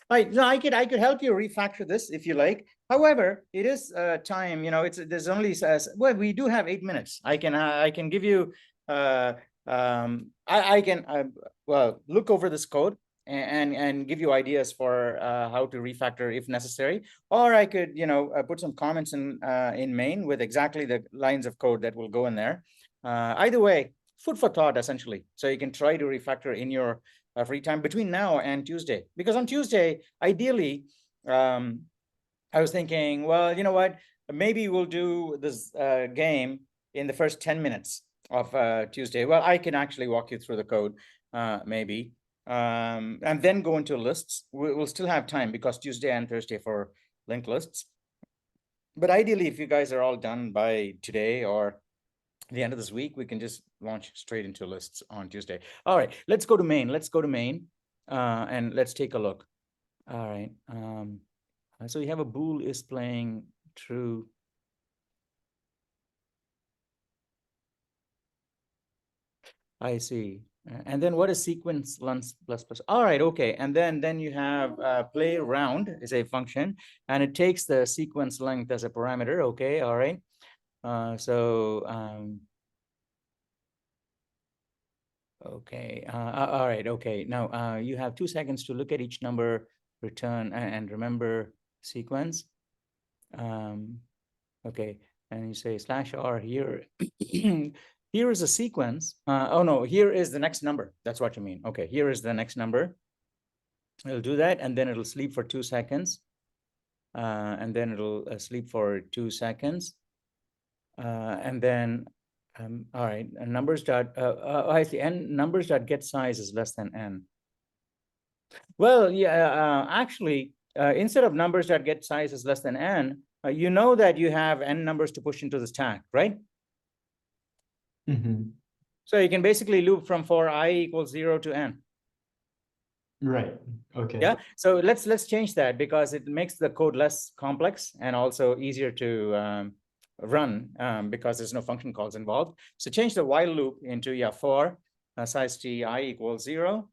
Right. No, I could help you refactor this if you like. However, it is time. There's only well, we do have 8 minutes. I can give you. I can well, look over this code and give you ideas for how to refactor if necessary, or I could put some comments in main with exactly the lines of code that will go in there. Either way, food for thought essentially. So you can try to refactor in your free time between now and Tuesday, because on Tuesday, ideally, I was thinking, well, you know what, maybe we'll do this game in the first 10 minutes of Tuesday. Well, I can actually walk you through the code, maybe, and then go into lists. We'll still have time because Tuesday and Thursday for linked lists. But ideally, if you guys are all done by today or the end of this week, we can just launch straight into lists on Tuesday. All right, let's go to main. Let's go to main and let's take a look. All right. So you have a bool is playing true. I see. And then what is sequence length plus plus? All right, okay. And then you have play round is a function, and it takes the sequence length as a parameter. Okay, all right. Okay, all right, okay. Now you have 2 seconds to look at each number, return, and remember sequence. Okay, and you say /r here. Here is a sequence. Oh no, here is the next number. That's what you mean. Okay, here is the next number. It'll do that, and then it'll sleep for 2 seconds. And then it'll sleep for 2 seconds. And then all right, numbers dot I see n numbers dot get size is less than n. Well, yeah, actually, instead of numbers dot get size is less than n, you know that you have n numbers to push into the stack, right? Mm-hmm. So you can basically loop from for I equals 0 to n. Right. Okay. Yeah. So let's change that because it makes the code less complex and also easier to run because there's no function calls involved. So change the while loop into for size t I equals 0,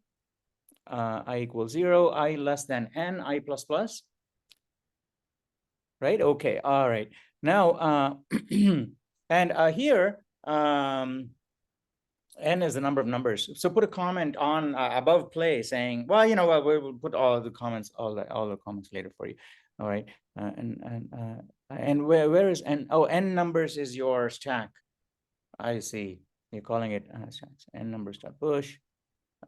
I equals 0, I less than n, I plus plus. Right. Okay. All right. Now and here n is the number of numbers. So put a comment on above play saying, well, you know what, we'll put all the comments, all the comments later for you. All right. And where is n? Oh, n numbers is your stack. I see. You're calling it stacks. N numbers dot push.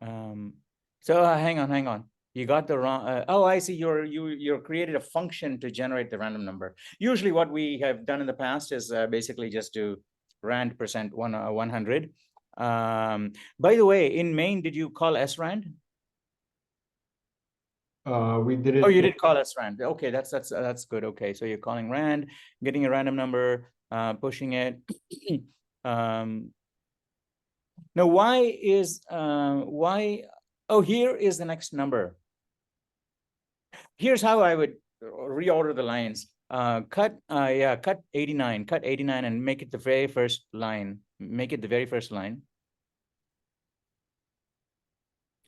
So hang on. You got the wrong. Oh, I see. You're created a function to generate the random number. Usually, what we have done in the past is basically just do rand % 100. By the way, in main, did you call srand? We did it. Oh, you did call srand. Okay, that's good. Okay, so you're calling rand, getting a random number, pushing it. Now, why? Oh, here is the next number. Here's how I would reorder the lines. Cut 89, cut 89 and make it the very first line. Make it the very first line.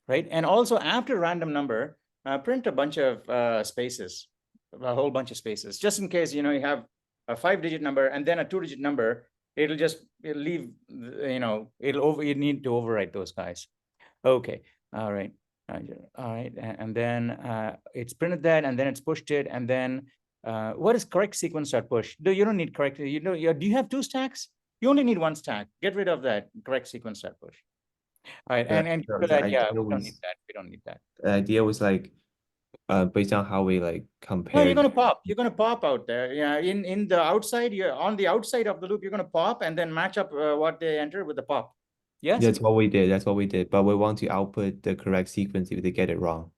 Right. And also after random number, print a bunch of spaces, a whole bunch of spaces, just in case, you have a 5-digit number and then a 2-digit number. It'll leave, you need to overwrite those guys. Okay. All right. All right. And then it's printed that, and then it's pushed it. And then what is correct sequence dot push? You don't need correct. Do you have 2 stacks? You only need 1 stack. Get rid of that correct sequence dot push. All right, and the for that, yeah, idea we don't was- need that. We don't need that. The idea was like, based on how we like No, compare. you're gonna pop. You're gonna pop out there. Yeah, in the outside, you're on the outside of the loop. You're gonna pop and then match up what they enter with the pop. Yes. That's what we did. That's what we did. But we want to output the correct sequence if they get it wrong.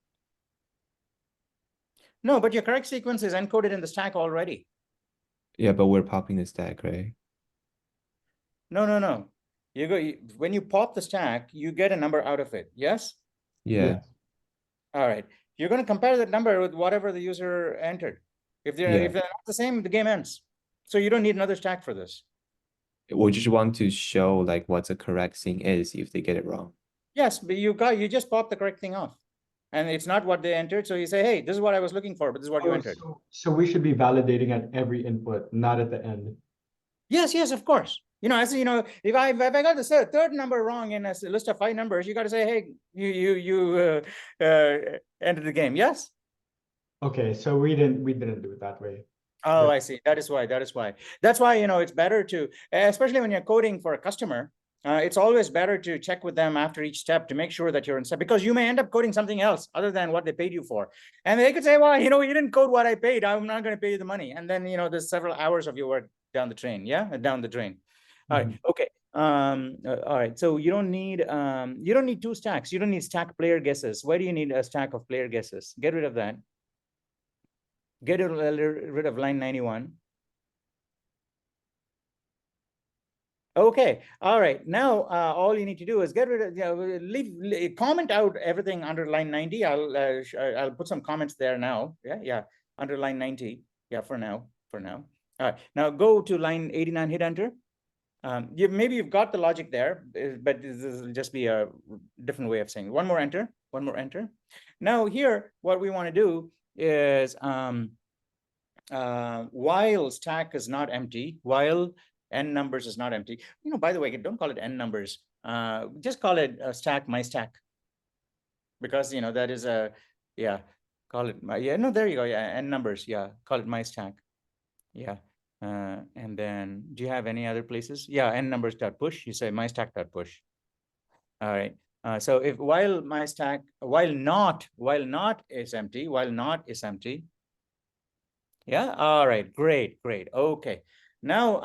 No, but your correct sequence is encoded in the stack already. Yeah, but we're popping the stack, right? No. When you pop the stack, you get a number out of it. Yes. Yeah. All right. You're going to compare that number with whatever the user entered. If they're Yeah. if they're not the same, the game ends. So you don't need another stack for this. We just want to show like what the correct thing is if they get it wrong. Yes, but you just pop the correct thing off, and it's not what they entered. So you say, hey, this is what I was looking for, but this is what you entered. So we should be validating at every input, not at the end. Yes, of course. As you know, if I got the third number wrong in a list of 5 numbers, you got to say, hey, you entered the game. Yes. Okay, so we didn't do it that way. Oh, I see. That's why. That's why, it's better to, especially when you're coding for a customer, it's always better to check with them after each step to make sure that you're in step, because you may end up coding something else other than what they paid you for. And they could say, well, you didn't code what I paid. I'm not going to pay you the money. And then, there's several hours of your work down the drain. Yeah. Down the drain. All right. Okay. All right. So you don't need 2 stacks. You don't need stack player guesses. Why do you need a stack of player guesses? Get rid of that. Get rid of line 91. Okay, all right. Now, all you need to do is get rid of, comment out everything under line 90. I'll put some comments there now. Yeah, under line 90. Yeah, for now. All right, now go to line 89, hit enter. Maybe you've got the logic there, but this will just be a different way of saying it. One more enter. Now here, what we want to do is while stack is not empty, while n numbers is not empty. By the way, don't call it n numbers. Just call it stack my stack, because that is a call it my no, there you go. N numbers. Call it my stack. And then do you have any other places? N numbers dot push. You say my stack dot push. All right. So if while not is empty, yeah. All right. Great. Okay. Now,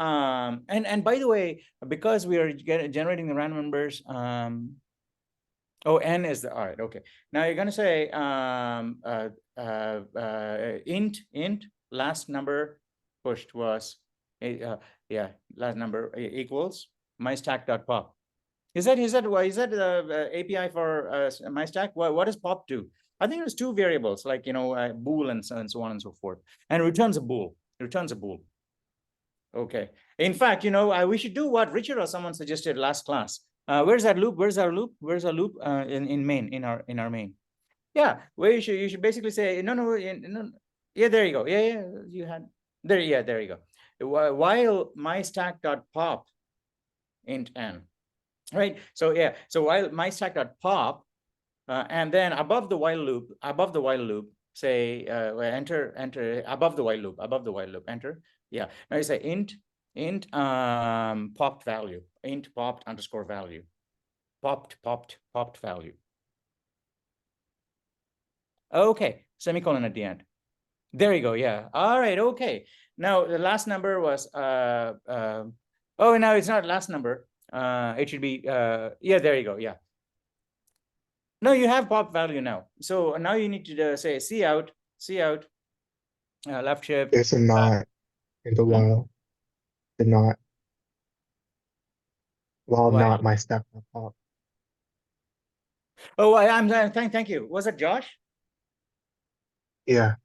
and by the way, because we are generating the random numbers, n is all right. Okay. Now you're going to say int last number pushed was last number equals my stack dot pop. Is that the API for my stack? What does pop do? I think there's 2 variables, like bool and so on and so forth, and returns a bool. Okay. In fact, we should do what Richard or someone suggested last class. Where's that loop? Where's our loop? In main, in our main? Yeah, where you should basically say no. Yeah, there you go. Yeah, you had there. Yeah, there you go. While my stack dot pop int n. Right. So while my stack dot pop, and then above the while loop, say enter above the while loop, enter. Yeah. Now you say int popped value, int popped underscore value, popped value. Okay, semicolon at the end. There you go. Yeah. All right. Okay. Now the last number was oh, no, it's not last number. It should be there you go. Yeah. No, you have pop value now. So now you need to say C out, left shift. There's a not in the while. The not. While Why? not my stack dot pop. Oh, I'm thank you. Was it Josh? Yeah.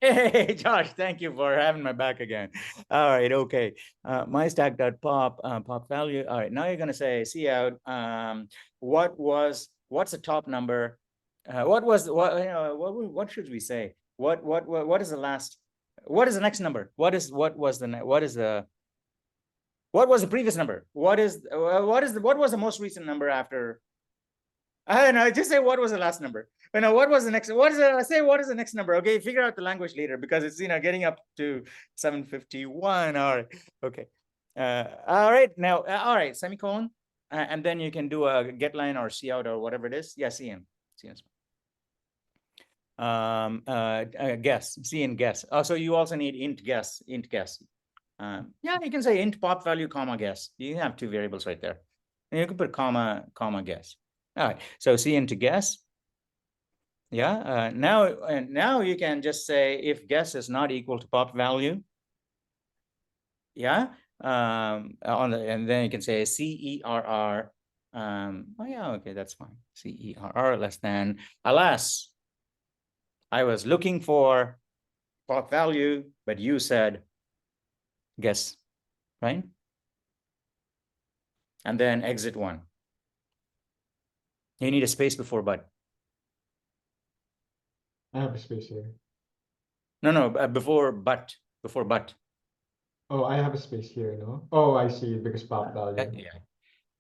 Hey, Josh, thank you for having my back again. All right, okay. My stack dot pop pop value. All right, now you're gonna say C out. What's the top number? What should we say? What is the last? What is the next number? What was the previous number? What was the most recent number after? I don't know. Just say what was the last number. What was the next? What is the next number? Okay, figure out the language later, because it's getting up to 7:51. All right. Okay. All right. Now, all right. Semicolon. and then you can do a get line or see out or whatever it is. Yeah, see in. Guess, see in guess. So you also need int guess. Yeah, you can say int pop value comma guess. You have two variables right there. And you can put comma guess. All right, so see into guess. Yeah, now you can just say if guess is not equal to pop value. Yeah, and then you can say CERR. Oh yeah, okay, that's fine. CERR less than, alas, I was looking for pop value, but you said guess, right? And then exit one. You need a space before but. I have a space here. No, before but. Oh, I have a space here, no? Oh, I see, because pop value. Yeah.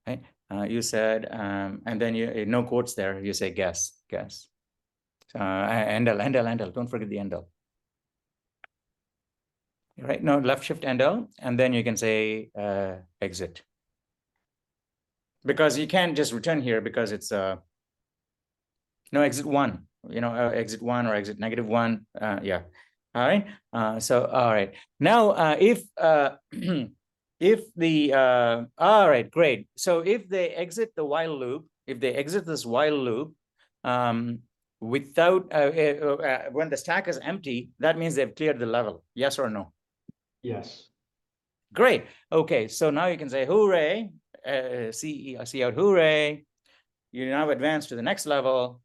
Right. You said, and then you no quotes there. You say guess. Endl. Don't forget the endl. Right. No, left shift endl, and then you can say exit. Because you can't just return here because it's no exit one. You know, exit one or exit -1. Yeah. All right. So all right. Now, if if the all right, great. So if they exit the while loop, if they exit this while loop, without when the stack is empty, that means they've cleared the level. Yes or no? Yes. Great. Okay. So now you can say hooray, see out hooray. You now advance to the next level,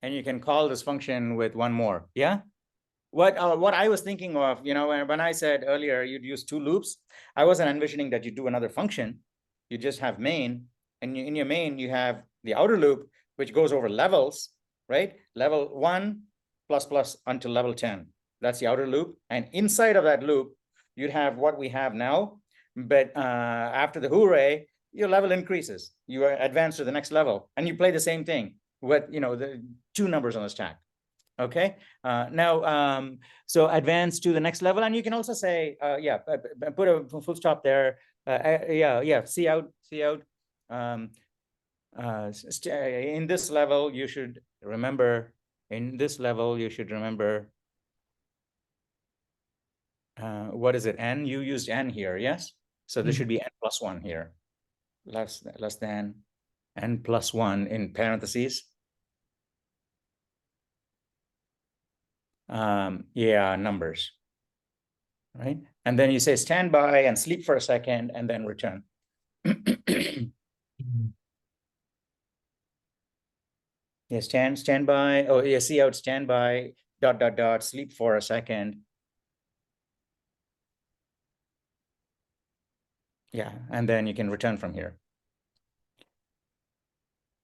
and you can call this function with one more. Yeah. What I was thinking of, you know, when I said earlier you'd use two loops, I wasn't envisioning that you do another function. You just have main, and in your main you have the outer loop, which goes over levels, right? Level 1 plus until level 10. That's the outer loop, and inside of that loop, you'd have what we have now. But after the hooray, your level increases. You advance to the next level, and you play the same thing with, you know, the two numbers on the stack. Okay, now, so advance to the next level, and you can also say, yeah, put a full stop there. Yeah, see out. In this level, you should remember. What is it? N. You used N here, yes. So there should be N+1 here, less than N+1 in parentheses. Yeah, numbers, right? And then you say stand by and sleep for a second and then return. Yeah, stand by. Oh, yeah, see out, stand by, ... sleep for a second. Yeah, and then you can return from here.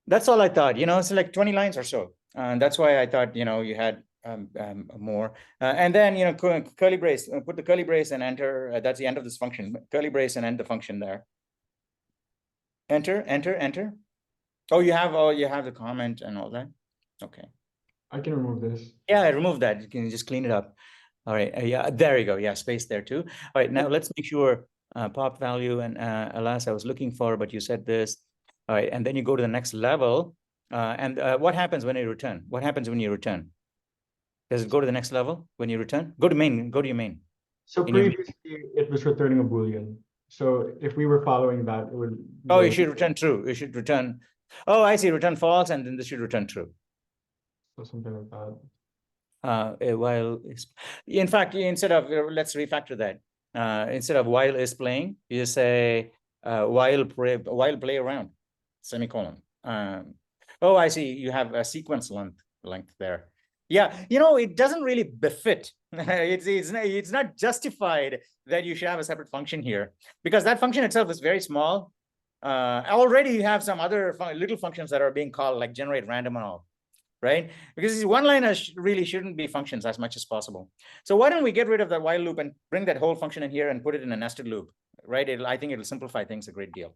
That's all I thought, you know, it's like 20 lines or so. And that's why I thought, you know, you had more. And then, you know, curly brace, put the curly brace and enter. That's the end of this function. Curly brace and end the function there. Enter. Oh, you have the comment and all that. Okay. I can remove this. Yeah, I removed that. You can just clean it up. All right. Yeah, there you go. Yeah, space there too. All right. Now let's make sure pop value and alas, I was looking for, but you said this. All right. And then you go to the next level. And what happens when you return? What happens when you return? Does it go to the next level when you return? Go to main. Go to your main. So previously it was returning a Boolean. So if we were following that, it would. Oh, you should return true. You should return. Oh, I see. Return false, and then this should return true. So something like that. While in fact, instead of let's refactor that. Instead of while is playing, you say while play around, semicolon. Oh, I see. You have a sequence length there. Yeah, you know, it doesn't really befit. It's not justified that you should have a separate function here, because that function itself is very small. Already you have some other little functions that are being called, like generate random and all, right? Because these one-liners really shouldn't be functions as much as possible. So why don't we get rid of that while loop and bring that whole function in here and put it in a nested loop, right? I think it'll simplify things a great deal.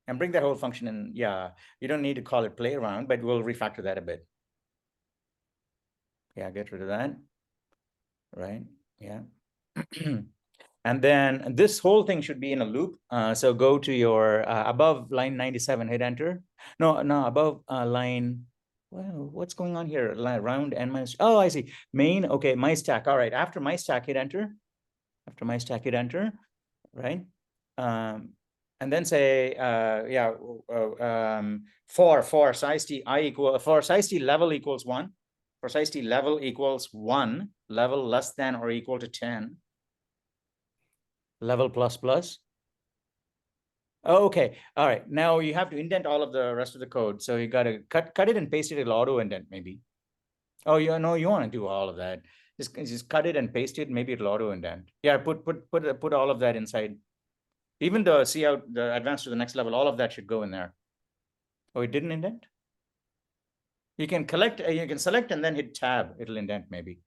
And bring that whole function in. Yeah, you don't need to call it play around, but we'll refactor that a bit. Yeah, get rid of that. Right. Yeah. And then this whole thing should be in a loop. So go to your above line 97, hit enter. No, above line. Well, what's going on here? Round n minus. Oh, I see. Main. Okay, my stack. All right. After my stack, hit enter. After my stack, hit enter. Right. And then say, for size t I equal for size t level equals 1. For size t level equals 1. Level less than or equal to 10. Level plus. Oh, okay. All right. Now you have to indent all of the rest of the code. So you got to cut it and paste it. It'll auto indent maybe. Oh, you know, you want to do all of that. Just cut it and paste it. Maybe it'll auto indent. Yeah, put all of that inside. Even the the advance to the next level, all of that should go in there. Oh, it didn't indent? You can select and then hit tab. It'll indent maybe.